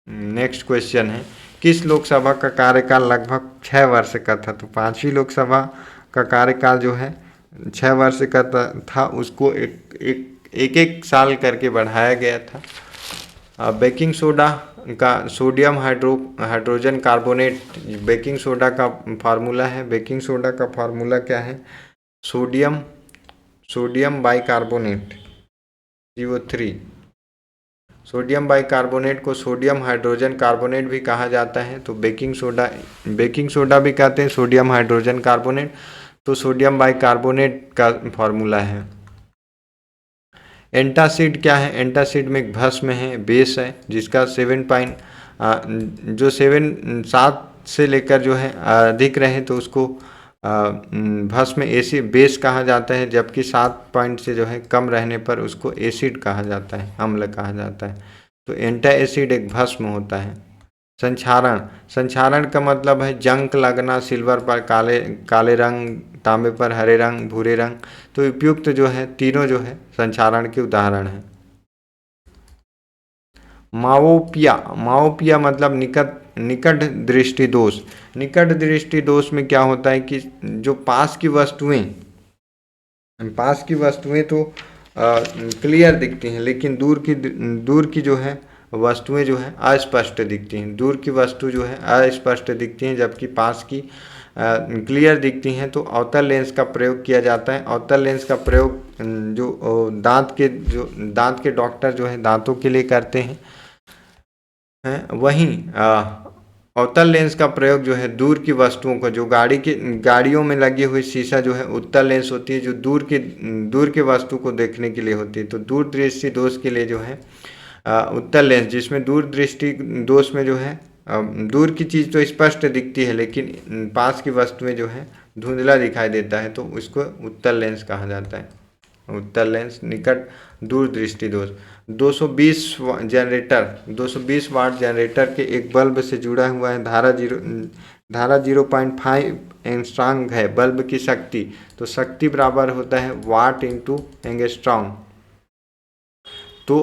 नेक्स्ट क्वेश्चन है, किस लोकसभा का कार्यकाल लगभग 6 वर्ष का था? तो 5वीं लोकसभा का कार्यकाल जो है 6 वर्ष का था, उसको एक साल करके बढ़ाया गया था। बेकिंग सोडा का sodium hydrogen carbonate, baking soda का फार्मूला है। बेकिंग सोडा का फार्मूला क्या है? Sodium bicarbonate CO3। Sodium bicarbonate को सोडियम हाइड्रोजन कार्बोनेट भी कहा जाता है। तो बेकिंग सोडा भी कहते हैं, सोडियम हाइड्रोजन कार्बोनेट। तो सोडियम बाइकार्बोनेट का फॉर्मूला है। एंटासिड क्या है? एंटासिड में एक भस्म है, बेस है, जिसका 7 से लेकर जो है अधिक रहे तो उसको भस्म एसिड बेस कहा जाता है, जबकि 7 पॉइंट से जो है कम रहने पर उसको एसिड कहा जाता है, अम्ल कहा जाता है। तो एंटा एसिड एक भस्म होता है। संक्षारण का मतलब है जंक लगना, सिल्वर पर काले रंग, तांबे पर हरे रंग, भूरे रंग। तो उपयुक्त जो है तीनों जो है संक्षारण के उदाहरण हैं। माओपिया मतलब निकट दृष्टि दोष। निकट दृष्टि दोष में क्या होता है कि जो पास की वस्तुएं तो क्लियर दिखती हैं, लेकिन दूर की जो है वस्तुएं जो है अस्पष्ट दिखती हैं। दूर की वस्तु जो है अस्पष्ट दिखती हैं, जबकि पास की क्लियर दिखती हैं। तो अवतल लेंस का प्रयोग किया जाता है। अवतल लेंस का प्रयोग जो दांत के डॉक्टर जो है दांतों के लिए करते हैं। वहीं अवतल लेंस का प्रयोग जो है दूर की वस्तुओं को, जो गाड़ियों में लगी हुई शीशा जो है उत्तल लेंस होती है, जो दूर के वस्तु को देखने के लिए होती है। तो दूर दृष्टि दोष के लिए जो है उत्तल लेंस, जिसमें दूर दृष्टि दोष में जो है दूर की चीज़ तो स्पष्ट दिखती है, लेकिन पास की वस्तुएं जो है धुंधला दिखाई देता है, तो उसको उत्तल लेंस कहा जाता है। उत्तल लेंस, निकट दूर दृष्टि दोष। 220 वाट जनरेटर के एक बल्ब से जुड़ा हुआ है। धारा 0.5 एंगस्ट्रॉम है बल्ब की शक्ति। तो शक्ति बराबर होता है वाट इंटू एंगस्ट्रॉम। तो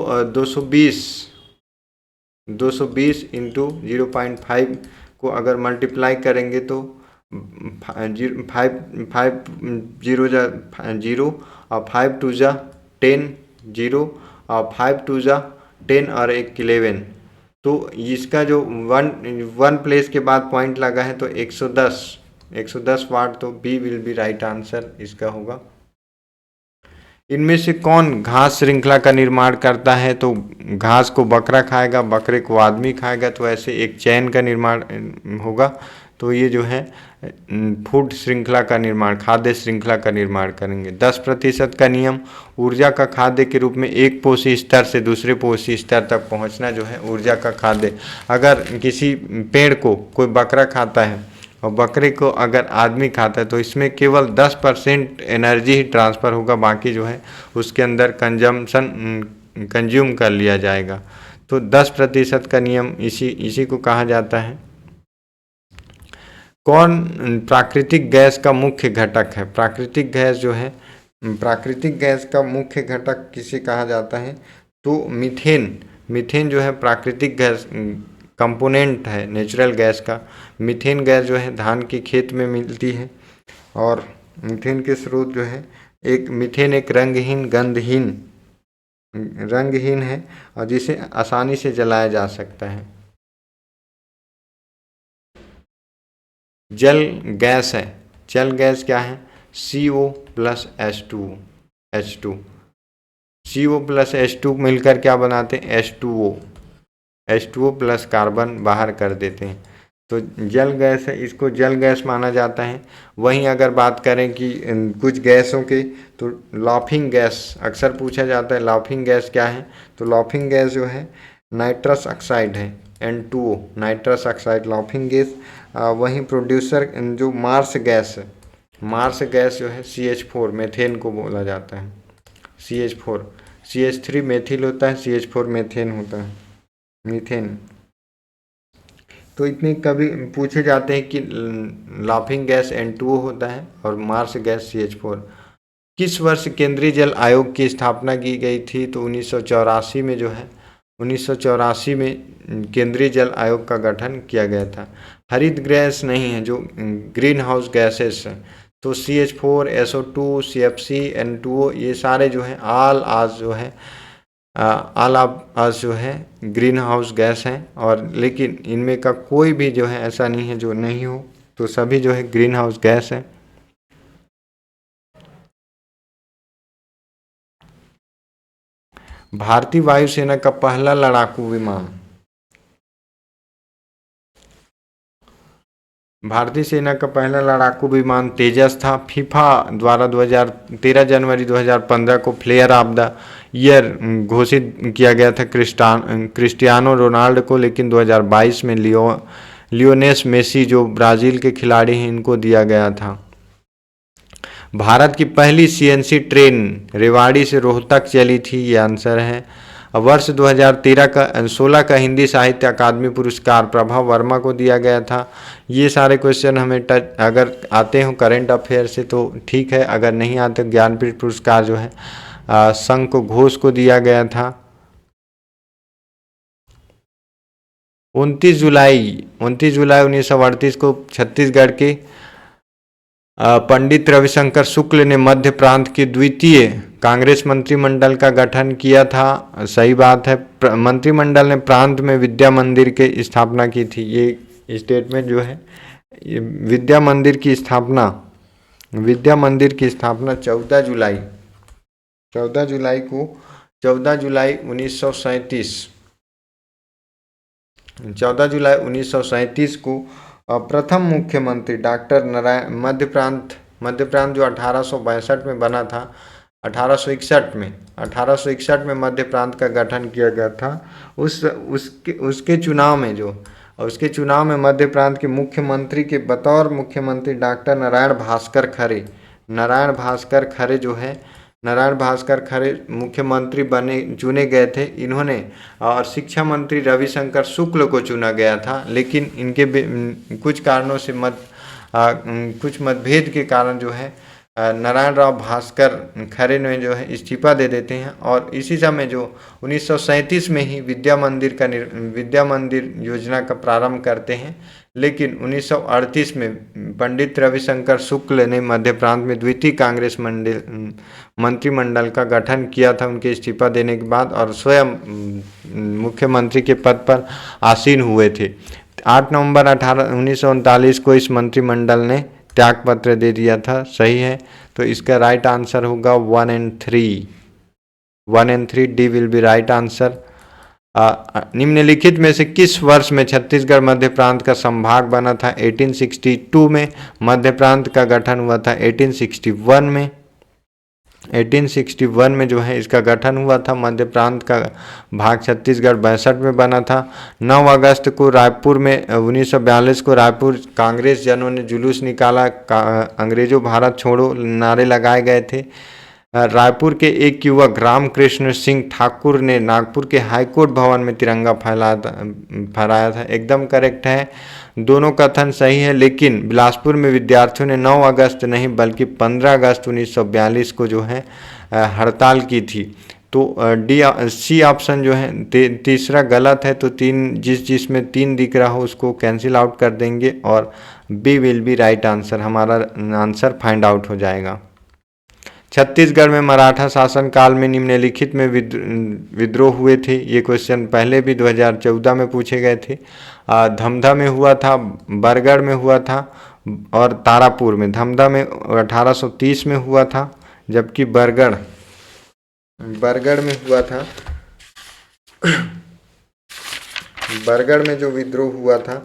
220 इंटू 0.5 को अगर मल्टीप्लाई करेंगे तो 5 0 और 5 2 10 0 और 5 2 10 और 1 11। तो इसका जो वन प्लेस के बाद पॉइंट लगा है तो 110 वाट। तो B will be right answer इसका होगा। इनमें से कौन घास श्रृंखला का निर्माण करता है? तो घास को बकरा खाएगा, बकरे को आदमी खाएगा, तो ऐसे एक चैन का निर्माण होगा। तो ये जो है फूड श्रृंखला का निर्माण, खाद्य श्रृंखला का निर्माण करेंगे। 10% का नियम, ऊर्जा का खाद्य के रूप में एक पोषी स्तर से दूसरे पोषी स्तर तक पहुंचना जो है ऊर्जा का खाद्य। अगर किसी पेड़ को कोई बकरा खाता है और बकरे को अगर आदमी खाता है तो इसमें केवल 10% एनर्जी ही ट्रांसफ़र होगा, बाकी जो है उसके अंदर कंज्यूम कर लिया जाएगा। तो 10% का नियम इसी को कहा जाता है। कौन प्राकृतिक गैस का मुख्य घटक है? प्राकृतिक गैस जो है, प्राकृतिक गैस का मुख्य घटक किसे कहा जाता है? तो मीथेन। मीथेन जो है प्राकृतिक गैस कंपोनेंट है नेचुरल गैस का। मीथेन गैस जो है धान के खेत में मिलती है और मीथेन के स्रोत जो है, मीथेन एक रंगहीन है और जिसे आसानी से जलाया जा सकता है। जल गैस है। जल गैस क्या है? CO plus H2। CO plus H2 मिलकर क्या बनाते हैं? H2O प्लस कार्बन बाहर कर देते हैं। तो जल गैस है, इसको जल गैस माना जाता है। वहीं अगर बात करें कि कुछ गैसों के, तो लाफिंग गैस अक्सर पूछा जाता है। लाफिंग गैस क्या है? तो लाफिंग गैस जो है नाइट्रस ऑक्साइड है, N2O nitrous oxide laughing gas. वहीं प्रोड्यूसर जो मार्स गैस है, मार्स गैस जो है CH4 मेथेन को बोला जाता है। CH3 मेथिल होता है, CH4 मेथेन होता है, मीथेन। तो इतने कभी पूछे जाते हैं कि लाफिंग गैस N2O होता है और मार्स गैस CH4। किस वर्ष केंद्रीय जल आयोग की स्थापना की गई थी? तो 1984 में जो है 1984 में केंद्रीय जल आयोग का गठन किया गया था। हरित गैस नहीं है, जो ग्रीन हाउस गैसेस हैं, तो CH4, SO2, CFC, N2O ये सारे जो हैं ऑल आज जो है ग्रीन हाउस गैस हैं। और लेकिन इनमें का कोई भी जो है ऐसा नहीं है जो नहीं हो, तो सभी जो है ग्रीन हाउस गैस है। भारतीय वायुसेना का पहला लड़ाकू विमान, भारतीय सेना का पहला लड़ाकू विमान तेजस था। फीफा द्वारा 13 जनवरी 2015 को प्लेयर ऑफ द ईयर घोषित किया गया था क्रिस्टियानो रोनाल्डो को, लेकिन 2022 में लियोनेल मेसी जो ब्राज़ील के खिलाड़ी हैं इनको दिया गया था। भारत की पहली CNC ट्रेन रेवाड़ी से रोहतक चली थी, ये आंसर है। वर्ष 2016 का हिंदी साहित्य अकादमी पुरस्कार प्रभा वर्मा को दिया गया था। ये सारे क्वेश्चन हमें अगर आते हो करंट अफेयर से तो ठीक है, अगर नहीं आते ज्ञानपीठ पुरस्कार जो है शंख घोष को दिया गया था। 29 जुलाई 1938 को छत्तीसगढ़ के पंडित रविशंकर शुक्ल ने मध्य प्रांत के द्वितीय कांग्रेस मंत्रिमंडल का गठन किया था। सही बात है, मंत्रिमंडल ने प्रांत में विद्या मंदिर की स्थापना की थी। ये स्टेटमेंट जो है, ये विद्या मंदिर की स्थापना 14 जुलाई 1937 को प्रथम मुख्यमंत्री डॉक्टर नारायण मध्य प्रांत जो 1862 में बना था, 1861 में मध्य प्रांत का गठन किया गया था। उसके चुनाव में मध्य प्रांत के मुख्यमंत्री के बतौर मुख्यमंत्री डॉक्टर नारायण भास्कर खरे मुख्यमंत्री चुने गए थे। इन्होंने और शिक्षा मंत्री रविशंकर शुक्ल को चुना गया था, लेकिन इनके कुछ कारणों से कुछ मतभेद के कारण जो है नारायण राव भास्कर खरे ने जो है इस्तीफा दे देते हैं। और इसी समय जो 1937 में ही विद्या मंदिर योजना का प्रारंभ करते हैं, लेकिन 1938 में पंडित रविशंकर शुक्ल ने मध्य प्रांत में द्वितीय कांग्रेस मंत्रिमंडल का गठन किया था उनके इस्तीफा देने के बाद, और स्वयं मुख्यमंत्री के पद पर आसीन हुए थे। 8 नवंबर 1939 को इस मंत्रिमंडल ने त्यागपत्र दे दिया था। सही है, तो इसका राइट आंसर होगा 1 and 3 D will be right answer. निम्नलिखित में से किस वर्ष में छत्तीसगढ़ मध्य प्रांत का संभाग बना था? 1862 में। मध्य प्रांत का गठन हुआ था 1861 में। 1861 में जो है इसका गठन हुआ था। मध्य प्रांत का भाग छत्तीसगढ़ 62 में बना था। 9 अगस्त को रायपुर में 1942 को रायपुर कांग्रेस जनों ने जुलूस निकाला। अंग्रेजों भारत छोड़ो नारे लगाए गए थे। रायपुर के एक युवक रामकृष्ण सिंह ठाकुर ने नागपुर के हाईकोर्ट भवन में तिरंगा फहराया था। एकदम करेक्ट है, दोनों कथन सही है, लेकिन बिलासपुर में विद्यार्थियों ने 9 अगस्त नहीं बल्कि 15 अगस्त 1942 को जो है हड़ताल की थी। तो सी ऑप्शन जो है तीसरा गलत है। तो जिसमें 3 दिख रहा हो उसको कैंसिल आउट कर देंगे और B will be right answer, हमारा आंसर फाइंड आउट हो जाएगा। छत्तीसगढ़ में मराठा शासन काल में निम्नलिखित में विद्रोह हुए थे। ये क्वेश्चन पहले भी 2014 में पूछे गए थे। धमधा में हुआ था, बरगढ़ में हुआ था और तारापुर में। धमधा में 1830 में हुआ था, जबकि बरगढ़ में हुआ था। बरगढ़ में जो विद्रोह हुआ था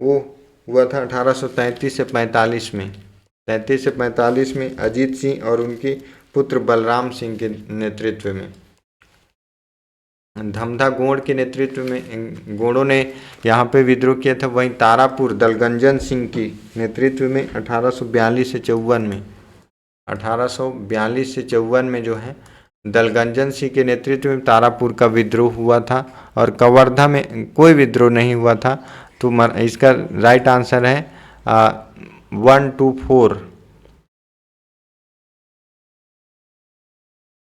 वो हुआ था 1833 से 45 में। 33 से 45 में अजीत सिंह और उनके पुत्र बलराम सिंह के नेतृत्व में। धमधा गोंड के नेतृत्व में गोंडों ने यहाँ पे विद्रोह किया था। वहीं तारापुर दलगंजन सिंह के नेतृत्व में 1842 से 54 में 1842 से 54 में जो है दलगंजन सिंह के नेतृत्व में तारापुर का विद्रोह हुआ था। और कवर्धा में कोई विद्रोह नहीं हुआ था। तो इसका राइट आंसर है 1, 2, 4।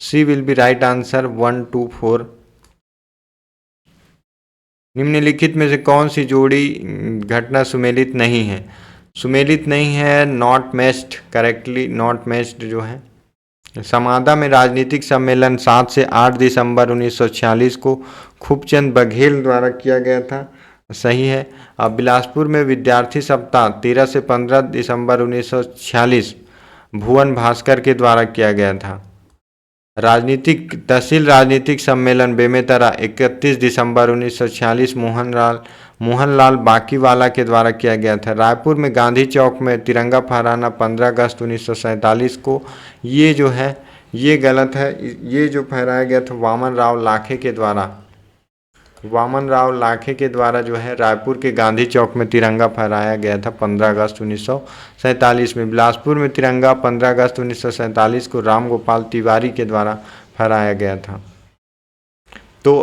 सी विल बी राइट आंसर 1, 2, 4। निम्नलिखित में से कौन सी जोड़ी घटना सुमेलित नहीं है? सुमेलित नहीं है, not matched, correctly not matched जो है। समादा में राजनीतिक सम्मेलन 7 से 8 दिसंबर 1946 को खूबचंद बघेल द्वारा किया गया था, सही है। अब बिलासपुर में विद्यार्थी सप्ताह 13 से 15 दिसंबर 1946 भुवन भास्कर के द्वारा किया गया था। तहसील राजनीतिक सम्मेलन बेमेतरा 31 दिसंबर 1946 मोहनलाल बाकीवाला के द्वारा किया गया था। रायपुर में गांधी चौक में तिरंगा फहराना 15 अगस्त 1947 को, ये जो है ये गलत है। ये जो फहराया गया था वामन राव लाखे के द्वारा जो है रायपुर के गांधी चौक में तिरंगा फहराया गया था 15 अगस्त 1947 में। बिलासपुर में तिरंगा 15 अगस्त 1947 को राम गोपाल तिवारी के द्वारा फहराया गया था। तो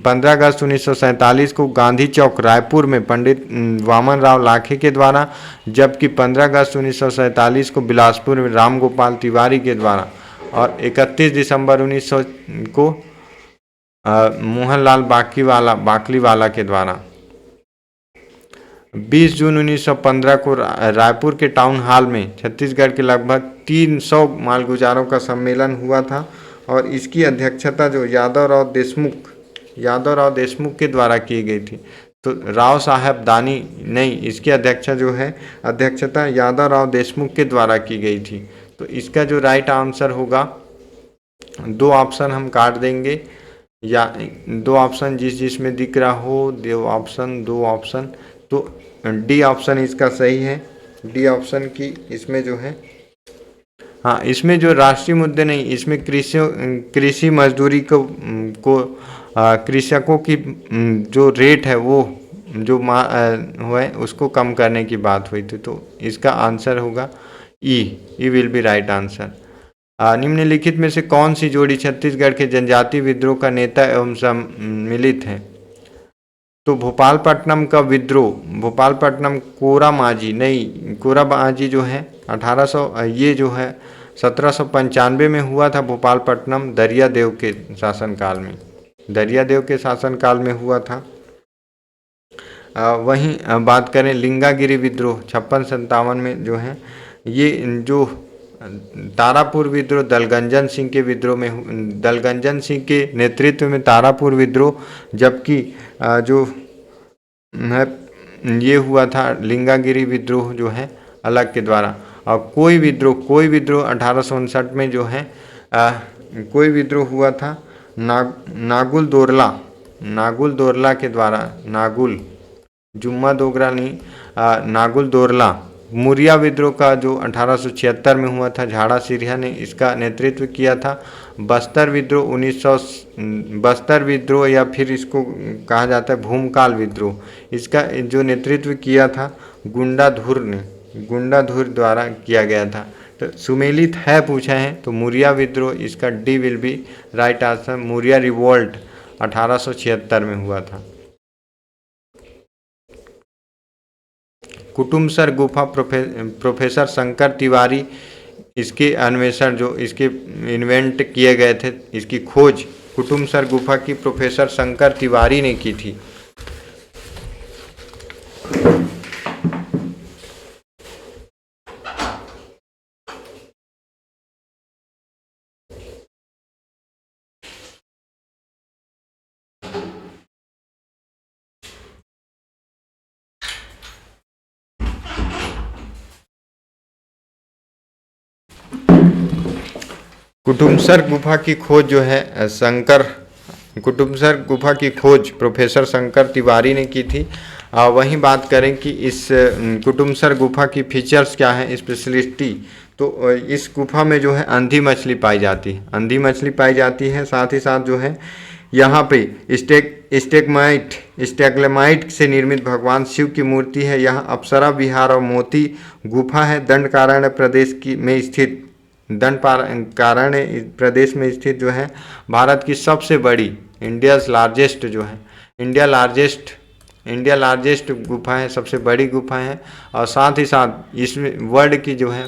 15 अगस्त 1947 को गांधी चौक रायपुर में पंडित वामन राव लाखे के द्वारा, जबकि 15 अगस्त 1947 को बिलासपुर में राम गोपाल तिवारी के द्वारा और 31 दिसंबर 1900 को मोहनलाल बाकलीवाला के द्वारा। 20 जून 1915 को रायपुर के टाउन हॉल में छत्तीसगढ़ के लगभग 300 मालगुजारों का सम्मेलन हुआ था और इसकी अध्यक्षता जो यादव राव देशमुख के द्वारा की गई थी। तो राव साहब दानी नहीं, इसकी अध्यक्षता यादव राव देशमुख के द्वारा की गई थी। तो इसका जो राइट आंसर होगा, 2 ऑप्शन हम काट देंगे, या 2 ऑप्शन जिसमें दिख रहा हो, 2 ऑप्शन, तो डी ऑप्शन इसका सही है। डी ऑप्शन की इसमें जो है, हाँ, इसमें जो राष्ट्रीय मुद्दे नहीं, इसमें कृषि मजदूरी को कृषकों की जो रेट है वो जो है उसको कम करने की बात हुई थी। तो इसका आंसर होगा ई विल बी राइट आंसर। निम्नलिखित में से कौन सी जोड़ी छत्तीसगढ़ के जनजाति विद्रोह का नेता एवं सम्मिलित है? तो भोपालपट्टनम का विद्रोह, भोपालपट्टनम कोरा माझी जो है 1800 ये जो है 1795 में हुआ था। भोपालपट्टनम दरियादेव के शासनकाल में हुआ था। वहीं बात करें लिंगागिरी विद्रोह 56-57 में जो है, ये जो तारापुर विद्रोह दलगंजन सिंह के नेतृत्व में तारापुर विद्रोह, जबकि जो है ये हुआ था लिंगागिरी विद्रोह जो है अलग के द्वारा। और कोई विद्रोह 1859 में जो है कोई विद्रोह हुआ था नागुल दोरला नागुल दोरला के द्वारा, नागुल जुम्मा दोगरा नहीं, नागुल दोरला मुरिया विद्रोह का जो 1876 में हुआ था, झाड़ा सिरिया ने इसका नेतृत्व किया था। बस्तर विद्रोह 1900, बस्तर विद्रोह या फिर इसको कहा जाता है भूमकाल विद्रोह, इसका जो नेतृत्व किया था गुंडाधुर ने, गुंडाधुर द्वारा किया गया था। तो सुमेलित है पूछा है तो मुरिया विद्रोह, इसका D will be right answer. Muria revolt 1876 में हुआ था। कुटुम्बसर गुफा प्रोफेसर शंकर तिवारी इसके अन्वेषण, जो इसके इन्वेंट किए गए थे, इसकी खोज कुटुम्बसर गुफा की प्रोफेसर शंकर तिवारी ने की थी। कुटुम्बसर गुफा की खोज जो है कुटुम्बसर गुफा की खोज प्रोफेसर शंकर तिवारी ने की थी। वहीं बात करें कि इस कुटुम्बसर गुफा की फीचर्स क्या है, स्पेशलिटी, तो इस गुफा में जो है अंधी मछली पाई जाती है, अंधी मछली पाई जाती है। साथ ही साथ जो है यहाँ पे स्टेग्माइट से निर्मित भगवान शिव की मूर्ति है। यहाँ अप्सरा विहार और मोती गुफा है। दंडकारण्य प्रदेश में स्थित, दंडकारण्य प्रदेश में स्थित जो है भारत की सबसे बड़ी, इंडियाज़ लार्जेस्ट जो है, इंडिया लार्जेस्ट गुफा है, सबसे बड़ी गुफा है। और साथ ही साथ इसमें वर्ल्ड की जो है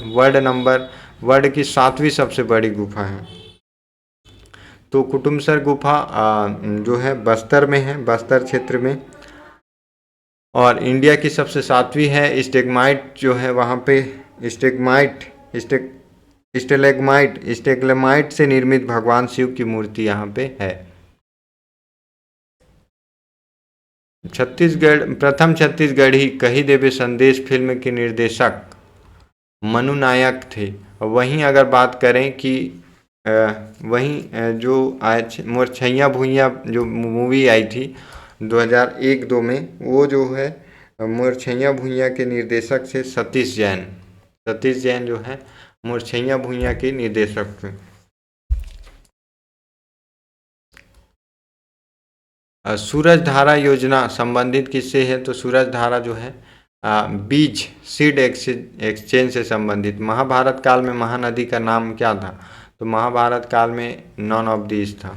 वर्ल्ड की 7वीं सबसे बड़ी गुफा है। तो कुटुम्बसर गुफा जो है बस्तर में है, बस्तर क्षेत्र में, और इंडिया की सबसे 7वीं है। स्टेग्माइट जो है वहाँ पे स्टेग्माइट से निर्मित भगवान शिव की मूर्ति यहाँ पे है। प्रथम छत्तीसगढ़ी कही देवे संदेश फिल्म के निर्देशक मनु नायक थे। वहीं अगर बात करें कि जो मोरछैया भुइयाँ जो मूवी आई थी 2001-2 में, वो जो है मोरछैया भुइयाँ के निर्देशक से सतीश जैन जो है मोरछैया भुइयाँ के निर्देशक थे। सूरज धारा योजना संबंधित किससे है, तो सूरज धारा जो है बीज सीड एक्सचेंज से संबंधित। महाभारत काल में महानदी का नाम क्या था, तो महाभारत काल में नॉन ऑफ दिस था।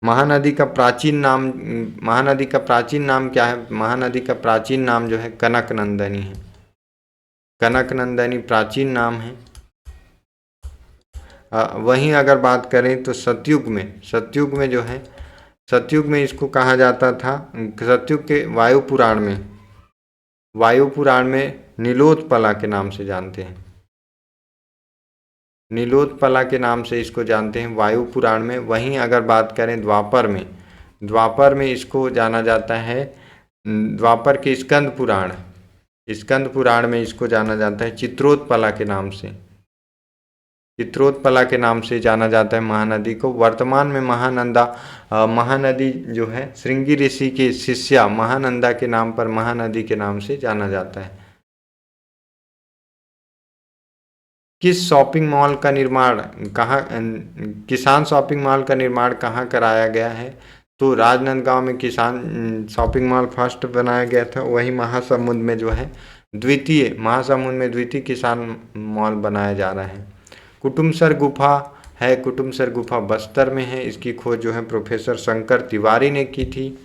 महानदी का प्राचीन नाम क्या है, महानदी का प्राचीन नाम जो है कनकनंदनी है, कनकनंदनी प्राचीन नाम है। वहीं अगर बात करें तो सतयुग में जो है, सतयुग में इसको कहा जाता था, सतयुग के वायु पुराण में नीलोत्पला के नाम से जानते हैं, नीलोत्पला के नाम से इसको जानते हैं वायु पुराण में। वहीं अगर बात करें द्वापर में इसको जाना जाता है, द्वापर के स्कंद पुराण में इसको जाना जाता है चित्रोत्पला के नाम से जाना जाता है महानदी को। वर्तमान में महानदी जो है श्रृंगी ऋषि की शिष्या महानंदा के नाम पर महानदी के नाम से जाना जाता है। किसान शॉपिंग मॉल का निर्माण कहाँ कराया गया है, तो राजनांदगांव में किसान शॉपिंग मॉल फर्स्ट बनाया गया था। वहीं महासमुंद में द्वितीय किसान मॉल बनाया जा रहा है। कुटुम्बसर गुफा बस्तर में है। इसकी खोज जो है प्रोफेसर शंकर तिवारी ने की थी।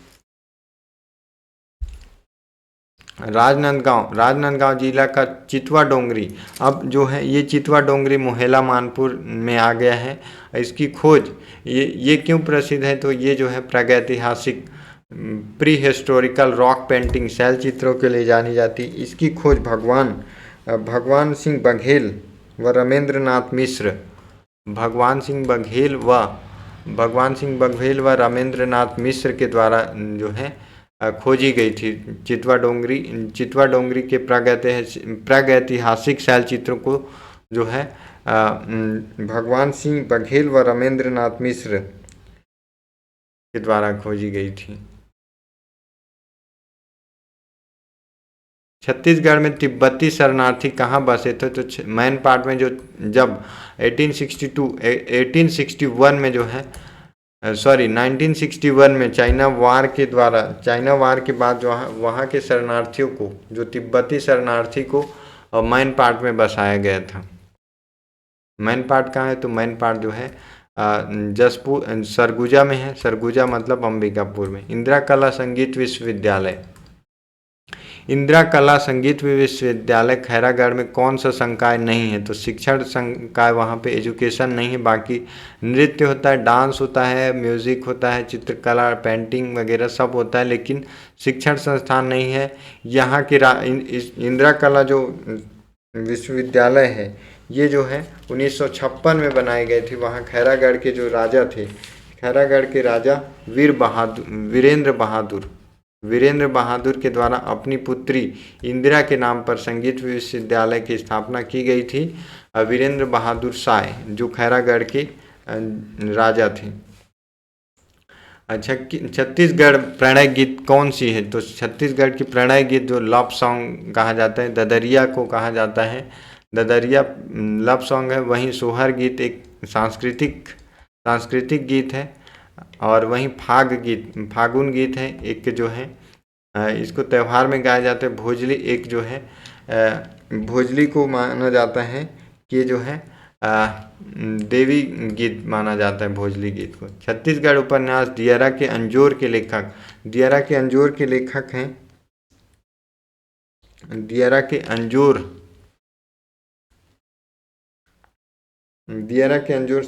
राजनांदगांव जिला का चितवा डोंगरी, अब जो है ये चितवा डोंगरी मोहेला मानपुर में आ गया है। इसकी खोज ये क्यों प्रसिद्ध है, तो ये जो है प्रागैतिहासिक प्री हिस्टोरिकल रॉक पेंटिंग शैल चित्रों के लिए जानी जाती। इसकी खोज भगवान सिंह बघेल व रामेंद्रनाथ मिश्र, भगवान सिंह बघेल व रामेंद्रनाथ मिश्र के द्वारा जो है खोजी गई थी। चितवा डोंगरी के प्रागैतिहासिक शैल चित्रों को जो है भगवान सिंह बघेल व रामेंद्रनाथ मिश्र के द्वारा खोजी गई थी। छत्तीसगढ़ में तिब्बती शरणार्थी कहाँ बसे थे? तो मेन पार्ट में जो जब 1861 में जो है 1961 में चाइना वार के बाद जो वहाँ के शरणार्थियों को, जो तिब्बती शरणार्थी को मैन पार्ट में बसाया गया था। मैन पार्ट कहाँ है? तो मैन पार्ट जो है जसपुर सरगुजा में है। सरगुजा मतलब अंबिकापुर में। इंदिरा कला संगीत विश्वविद्यालय, इंदिरा कला संगीत विश्वविद्यालय खैरागढ़ में कौन सा संकाय नहीं है? तो शिक्षण संकाय, वहाँ पे एजुकेशन नहीं है, बाकी नृत्य होता है, डांस होता है, म्यूजिक होता है, चित्रकला, पेंटिंग वगैरह सब होता है, लेकिन शिक्षण संस्थान नहीं है। यहाँ के इंदिरा कला जो विश्वविद्यालय है ये जो है 1956 में बनाए गए थे। वहाँ खैरागढ़ के जो राजा थे, खैरागढ़ के राजा वीरेंद्र बहादुर के द्वारा अपनी पुत्री इंदिरा के नाम पर संगीत विश्वविद्यालय की स्थापना की गई थी। वीरेंद्र बहादुर साय जो खैरागढ़ के राजा थे। अच्छा, छत्तीसगढ़ प्रणय गीत कौन सी है? तो छत्तीसगढ़ की प्रणय गीत जो लव सॉन्ग कहा जाता है, ददरिया को कहा जाता है। ददरिया लव सॉन्ग है। वहीं सोहर गीत एक सांस्कृतिक गीत है। और वहीं फागुन गीत है एक जो है, इसको त्यौहार में गाया जाता है। भोजली एक जो है, भोजली को माना जाता है कि जो है देवी गीत माना जाता है भोजली गीत को। छत्तीसगढ़ उपन्यास दियारा के अंजोर के लेखक हैं। दियारा के अंजोर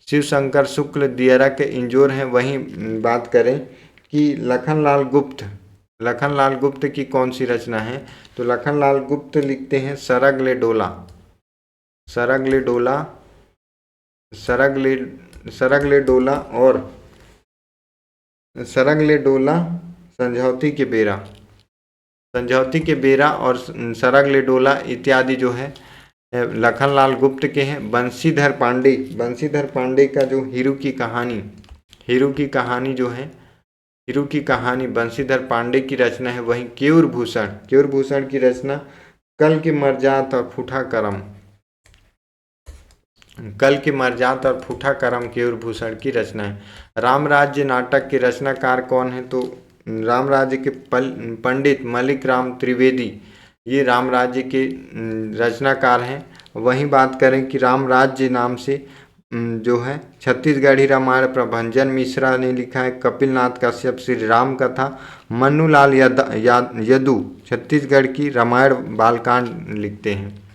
शिव शंकर शुक्ल दियारा के इंजोर हैं। वहीं बात करें कि लखनलाल गुप्त की कौन सी रचना है? तो लखनलाल गुप्त लिखते हैं सरग ले डोला समझौती के बेरा और सरग ले डोला इत्यादि जो है लखनलाल गुप्त के हैं। बंशीधर पांडे का जो हीरू की कहानी बंशीधर पांडे की रचना है। वहीं केयूर भूषण की रचना कल के मरजात और फूठा करम केयूर भूषण की रचना है। रामराज्य नाटक के रचनाकार कौन है? तो रामराज्य के पंडित मलिक राम त्रिवेदी ये रामराज्य के रचनाकार हैं। वहीं बात करें कि रामराज्य नाम से जो है छत्तीसगढ़ी रामायण प्रभंजन मिश्रा ने लिखा है। कपिलनाथ कश्यप श्री राम कथा, मन्नूलाल यदू छत्तीसगढ़ की रामायण बालकांड लिखते हैं।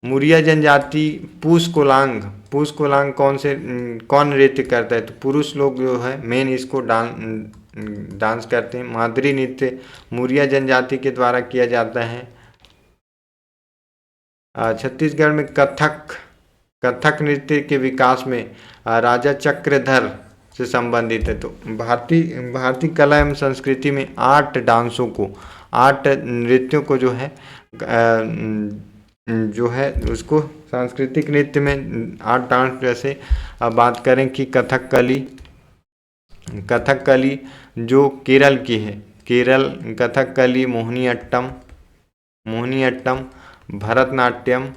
मुरिया जनजाति पूस कोलांग कौन नृत्य करता है? तो पुरुष लोग जो है मेन इसको डांस करते हैं। मादरी नृत्य मुरिया जनजाति के द्वारा किया जाता है। छत्तीसगढ़ में कथक नृत्य के विकास में राजा चक्रधर से संबंधित है। तो भारतीय कला एवं संस्कृति में 8 नृत्यों को जो है उसको सांस्कृतिक नृत्य में 8 डांस, जैसे बात करें कि कथकली जो केरल की है, कथकली, मोहिनीअट्टम, भरतनाट्यम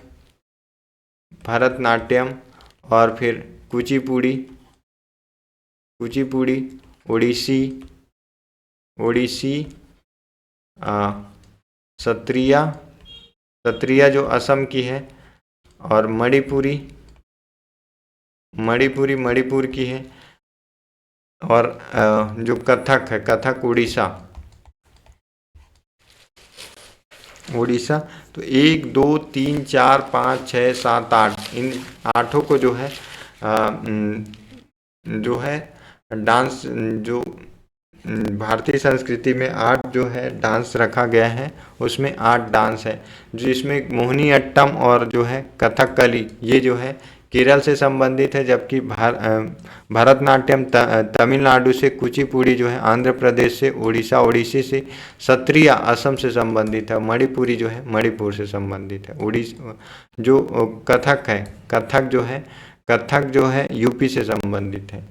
और फिर कुचिपुड़ी, ओडिसी, सत्रिया जो असम की है, और मणिपुर की है, और जो कथक है, कथक उड़ीसा। तो 1 2 3 4 5 6 7 8 इन 8 को जो है डांस, जो भारतीय संस्कृति में 8 जो है डांस रखा गया है, उसमें 8 डांस है, जिसमें मोहिनीअट्टम और जो है कथकली ये जो है केरल से संबंधित है, जबकि भरतनाट्यम तमिलनाडु से, कुचिपुड़ी जो है आंध्र प्रदेश से, ओडिसी से, सत्रिया असम से संबंधित है, मणिपुरी जो है मणिपुर से संबंधित है। जो कथक जो है कथक जो है यूपी से संबंधित है।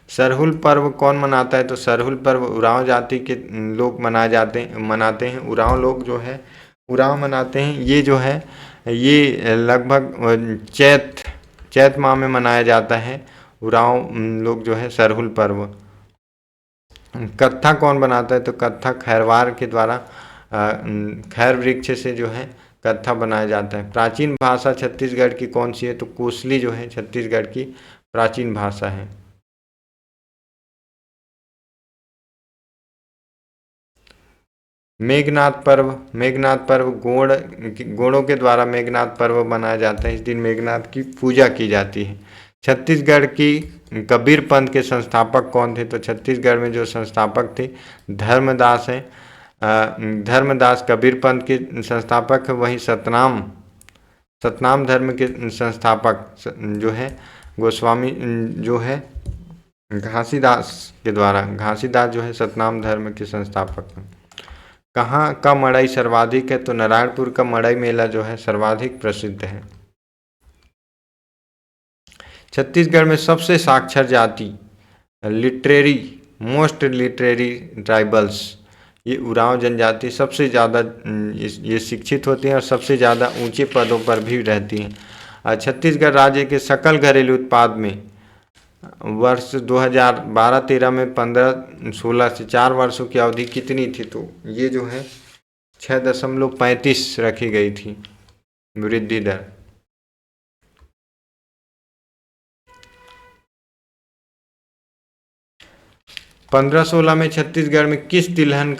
सरहुल पर्व कौन मनाता है? तो सरहुल पर्व उरांव जाति के लोग मनाते हैं। उरांव लोग जो है उरांव मनाते हैं। ये जो है ये लगभग चैत माह में मनाया जाता है। उरांव लोग जो है सरहुल पर्व। कत्था कौन बनाता है? तो कत्था खैरवार के द्वारा खैर वृक्ष से जो है कत्था बनाया जाता है। प्राचीन भाषा छत्तीसगढ़ की कौन सी है? तो कोसली जो है छत्तीसगढ़ की प्राचीन भाषा है। मेघनाथ पर्व गोड़ों के द्वारा मेघनाथ पर्व मनाया जाता है। इस दिन मेघनाथ की पूजा की जाती है। छत्तीसगढ़ की कबीर पंथ के संस्थापक कौन थे? तो छत्तीसगढ़ में जो संस्थापक थे धर्मदास हैं। धर्मदास कबीर पंथ के संस्थापक है। वहीं सतनाम धर्म के संस्थापक जो है गोस्वामी जो है घासीदास जो है सतनाम धर्म के संस्थापक हैं। कहाँ का मड़ई सर्वाधिक है? तो नारायणपुर का मड़ई मेला जो है सर्वाधिक प्रसिद्ध है। छत्तीसगढ़ में सबसे साक्षर जाति मोस्ट लिटरेरी ट्राइबल्स, ये उरांव जनजाति सबसे ज़्यादा ये शिक्षित होती हैं और सबसे ज़्यादा ऊंचे पदों पर भी रहती हैं। छत्तीसगढ़ राज्य के सकल घरेलू उत्पाद में वर्ष 2012-13 में 15-16 से 4 वर्षों की अवधि कितनी थी? तो ये जो है 6.35 रखी गई थी वृद्धि दर। 15-16 में छत्तीसगढ़ में किस दलहन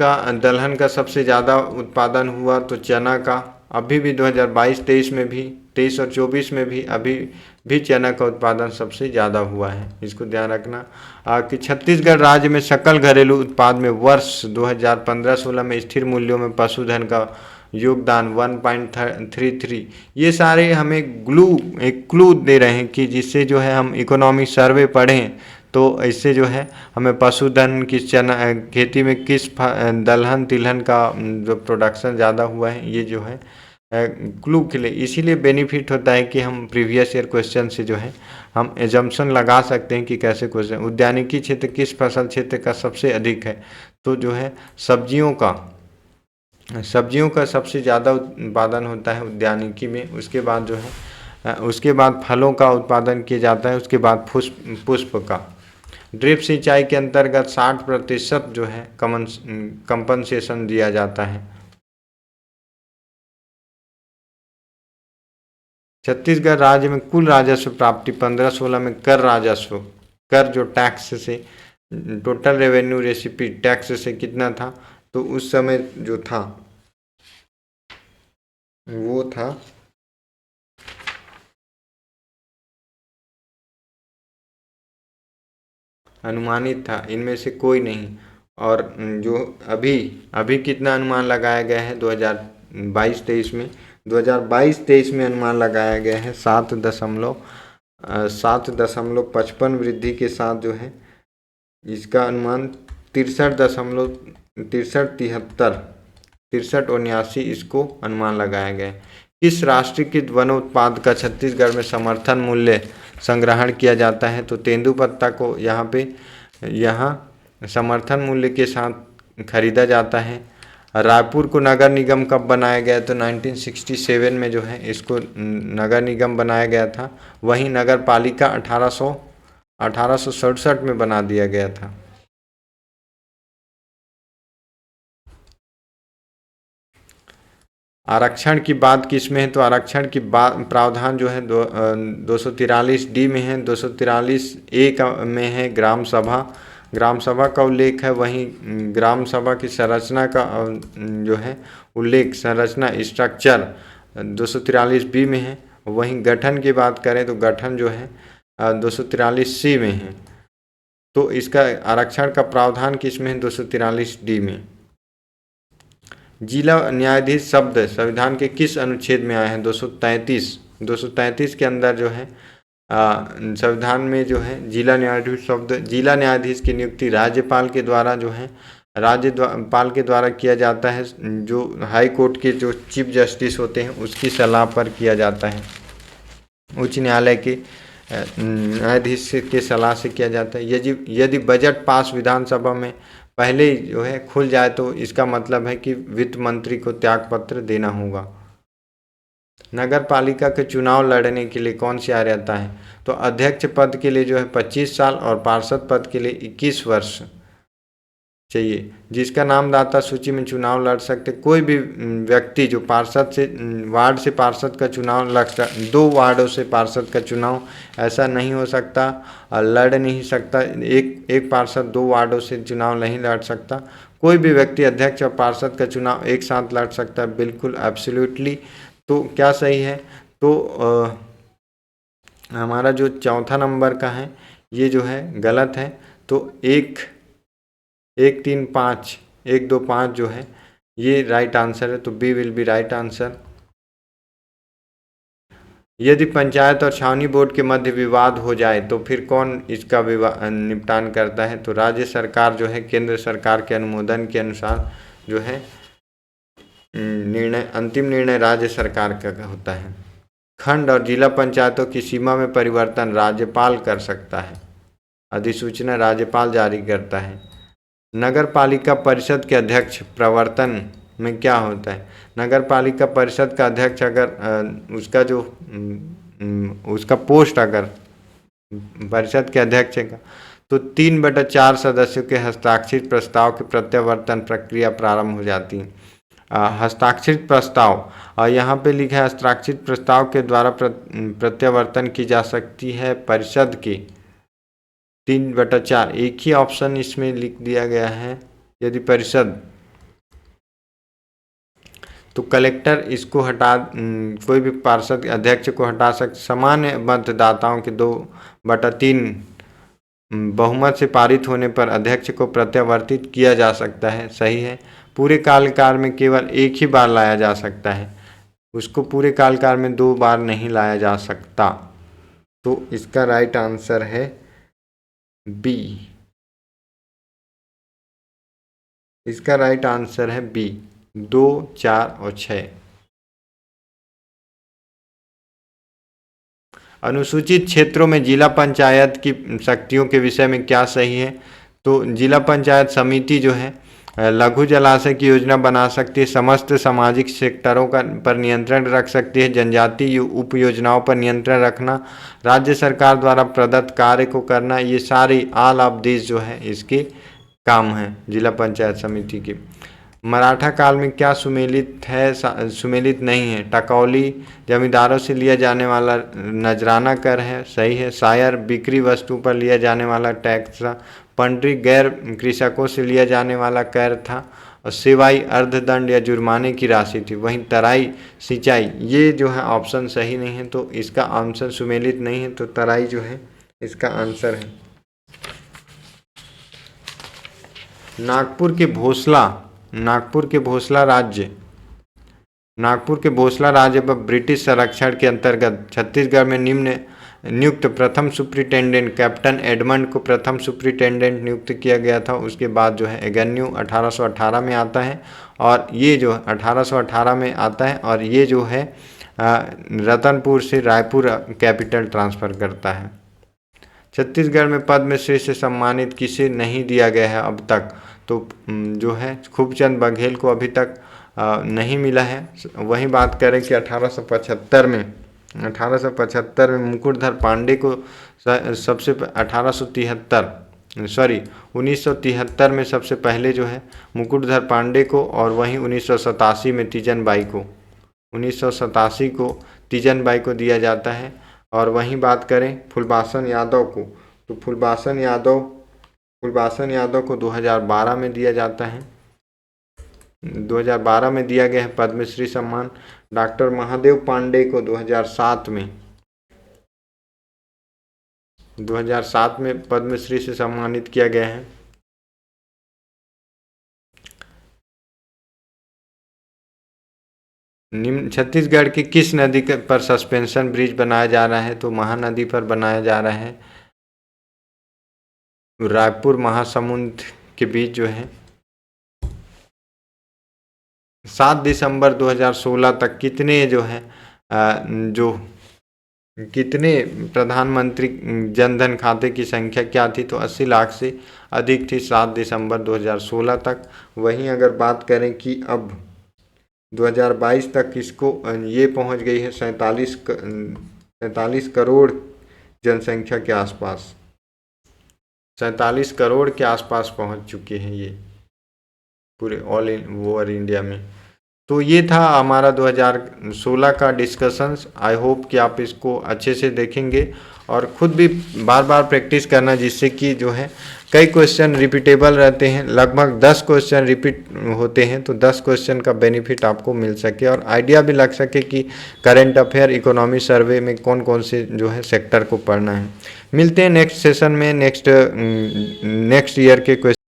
का सबसे ज़्यादा उत्पादन हुआ? तो चना का। अभी भी 2022-23 में भी 23 और 24 में भी अभी भी चना का उत्पादन सबसे ज़्यादा हुआ है। इसको ध्यान रखना कि छत्तीसगढ़ राज्य में सकल घरेलू उत्पाद में वर्ष 2015-16 में स्थिर मूल्यों में पशुधन का योगदान 1.33। ये सारे हमें एक क्लू दे रहे हैं कि जिससे जो है हम इकोनॉमिक सर्वे पढ़ें तो इससे जो है हमें पशुधन किस खेती में किस दलहन तिलहन का जो प्रोडक्शन ज़्यादा हुआ है ये जो है क्लू के लिए इसीलिए बेनिफिट होता है कि हम प्रीवियस ईयर क्वेश्चन से जो है हम एजम्पशन लगा सकते हैं कि कैसे क्वेश्चन। उद्यानिकी क्षेत्र किस फसल क्षेत्र का सबसे अधिक है? तो जो है सब्जियों का सबसे ज़्यादा उत्पादन होता है उद्यानिकी में। उसके बाद जो है उसके बाद फलों का उत्पादन किया जाता है। उसके बाद पुष्प का। ड्रिप सिंचाई के अंतर्गत 60% जो है कंपनसेशन दिया जाता है। छत्तीसगढ़ राज्य में कुल राजस्व प्राप्ति 15-16 में कर जो टैक्स से टोटल रेवेन्यू रेसिपी टैक्स से कितना था? तो उस समय जो था वो था अनुमानित था, इनमें से कोई नहीं। और जो अभी कितना अनुमान लगाया गया है 2022-23 में? 2022-23 में अनुमान लगाया गया है 7.55 वृद्धि के साथ जो है इसका अनुमान 63.79 इसको अनुमान लगाया गया है। किस राष्ट्रीयकृत वनोत्पाद का छत्तीसगढ़ में समर्थन मूल्य संग्रहण किया जाता है? तो तेंदुपत्ता को यहाँ समर्थन मूल्य के साथ खरीदा जाता है। रायपुर को नगर निगम कब बनाया गया? तो 1967 में जो है इसको नगर निगम बनाया गया था। वहीं नगर पालिका 1867 में बना दिया गया था। आरक्षण की बात किस में है? तो आरक्षण की बात प्रावधान जो है 243D में है। 243A में है ग्राम सभा का उल्लेख है। वहीं ग्राम सभा की संरचना का जो है उल्लेख संरचना स्ट्रक्चर 243B में है। वहीं गठन की बात करें तो गठन जो है 243C में है। तो इसका आरक्षण का प्रावधान किस में है? 243D में। जिला न्यायाधीश शब्द संविधान के किस अनुच्छेद में आए हैं? 233 के अंदर जो है संविधान में जो है जिला न्यायाधीश शब्द, जिला न्यायाधीश की नियुक्ति राज्यपाल के द्वारा जो है राज्यपाल के द्वारा किया जाता है। जो हाई कोर्ट के जो चीफ जस्टिस होते हैं उसकी सलाह पर किया जाता है। उच्च न्यायालय के न्यायाधीश के सलाह से किया जाता है। यदि बजट पास विधानसभा में पहले ही जो है खुल जाए तो इसका मतलब है कि वित्त मंत्री को त्यागपत्र देना होगा। नगर पालिका के चुनाव लड़ने के लिए कौन सी आयु रहता है? तो अध्यक्ष पद के लिए जो है 25 साल और पार्षद पद के लिए 21 वर्ष चाहिए। जिसका नामदाता सूची में चुनाव लड़ सकते कोई भी व्यक्ति जो पार्षद से वार्ड से पार्षद का चुनाव लड़ सकता, 2 वार्डों से पार्षद का चुनाव ऐसा नहीं हो सकता, लड़ नहीं सकता। एक पार्षद 2 वार्डों से चुनाव नहीं लड़ सकता। कोई भी व्यक्ति अध्यक्ष और पार्षद का चुनाव एक साथ लड़ सकता है, बिल्कुल एब्सोल्युटली। तो क्या सही है? तो हमारा जो चौथा नंबर का है ये जो है गलत है। तो 1 3 5 1 2 5 जो है ये राइट आंसर है। तो B will be right answer. यदि पंचायत और छावनी बोर्ड के मध्य विवाद हो जाए तो फिर कौन इसका निपटान करता है? तो राज्य सरकार जो है केंद्र सरकार के अनुमोदन के अनुसार जो है अंतिम निर्णय राज्य सरकार का होता है। खंड और जिला पंचायतों की सीमा में परिवर्तन राज्यपाल कर सकता है। अधिसूचना राज्यपाल जारी करता है। नगर पालिका परिषद के अध्यक्ष प्रवर्तन में क्या होता है? नगर पालिका परिषद का अध्यक्ष अगर उसका जो उसका पोस्ट अगर परिषद के अध्यक्ष का तो 3/4 सदस्यों के हस्ताक्षरित प्रस्ताव के प्रत्यावर्तन प्रक्रिया प्रारंभ हो जाती है। हस्ताक्षरित प्रस्ताव और यहाँ पे लिखा है हस्ताक्षरित प्रस्ताव के द्वारा प्रत्यावर्तन की जा सकती है परिषद के 3/4। एक ही ऑप्शन इसमें लिख दिया गया है। यदि परिषद तो कलेक्टर इसको हटा कोई भी पार्षद अध्यक्ष को हटा सकते। सामान्य मतदाताओं के 2/3 बहुमत से पारित होने पर अध्यक्ष को प्रत्यावर्तित किया जा सकता है। सही है। पूरे कार्यकाल में केवल एक ही बार लाया जा सकता है, उसको पूरे कार्यकाल में 2 बार नहीं लाया जा सकता। तो इसका राइट आंसर है बी। इसका राइट आंसर है बी 2, 4 और 6। अनुसूचित क्षेत्रों में जिला पंचायत की शक्तियों के विषय में क्या सही है? तो जिला पंचायत समिति जो है लघु जलाशय की योजना बना सकती है, समस्त सामाजिक सेक्टरों का पर नियंत्रण रख सकती है, जनजातीय उप योजनाओं पर नियंत्रण रखना, राज्य सरकार द्वारा प्रदत्त कार्य को करना, ये सारी ऑल ऑफ दिस जो है इसके काम हैं जिला पंचायत समिति के। मराठा काल में क्या सुमेलित है? सुमेलित नहीं है। टकौली जमींदारों से लिया जाने वाला नजराना कर है। सही है। शायर बिक्री वस्तु पर लिया जाने वाला टैक्स था। पंडरी गैर कृषकों से लिया जाने वाला कर था। और सेवाई अर्धदंड या जुर्माने की राशि थी। वहीं तराई सिंचाई ये जो है ऑप्शन सही नहीं है, तो इसका आंसर सुमेलित नहीं है, तो तराई जो है इसका आंसर है। नागपुर के भोसला राज्य पर ब्रिटिश संरक्षण के अंतर्गत छत्तीसगढ़ में नियुक्त प्रथम सुप्रिंटेंडेंट कैप्टन एडमंड को प्रथम सुप्रिंटेंडेंट नियुक्त किया गया था। उसके बाद जो है एगन्यू 1818 में आता है, और ये जो 1818 में आता है, और ये जो है रतनपुर से रायपुर कैपिटल ट्रांसफ़र करता है। छत्तीसगढ़ में पद्मश्री से सम्मानित किसे नहीं दिया गया है अब तक? तो जो है खूबचंद बघेल को अभी तक नहीं मिला है। वही बात करें कि 1875 में मुकुटधर पांडे को सबसे 1973 में सबसे पहले जो है मुकुटधर पांडे को, और वहीं 1987 में तीजन बाई को दिया जाता है। और वहीं बात करें फुलबासन यादव को, तो फुलबासन यादव को 2012 में दिया जाता है। 2012 में दिया गया है पद्मश्री सम्मान। डॉक्टर महादेव पांडे को 2007 में पद्मश्री से सम्मानित किया गया है। निम्न छत्तीसगढ़ की किस नदी पर सस्पेंशन ब्रिज बनाया जा रहा है? तो महानदी पर बनाया जा रहा है। रायपुर महासमुंद के बीच जो है 7 दिसंबर 2016 तक कितने जो है जो कितने प्रधानमंत्री जनधन खाते की संख्या क्या थी? तो 80 लाख से अधिक थी 7 दिसंबर 2016 तक। वहीं अगर बात करें कि अब 2022 तक इसको ये पहुंच गई है 47 करोड़ जनसंख्या के आसपास, 47 करोड़ के आसपास पहुंच चुके हैं ये पूरे ऑल ओवर इंडिया में। तो ये था हमारा 2016 का डिस्कशंस। आई होप कि आप इसको अच्छे से देखेंगे और ख़ुद भी बार बार प्रैक्टिस करना, जिससे कि जो है कई क्वेश्चन रिपीटेबल रहते हैं। लगभग 10 क्वेश्चन रिपीट होते हैं, तो 10 क्वेश्चन का बेनिफिट आपको मिल सके और आइडिया भी लग सके कि करंट अफेयर, इकोनॉमी सर्वे में कौन कौन से जो है सेक्टर को पढ़ना है। मिलते हैं नेक्स्ट सेशन में नेक्स्ट ईयर के क्वेश्चन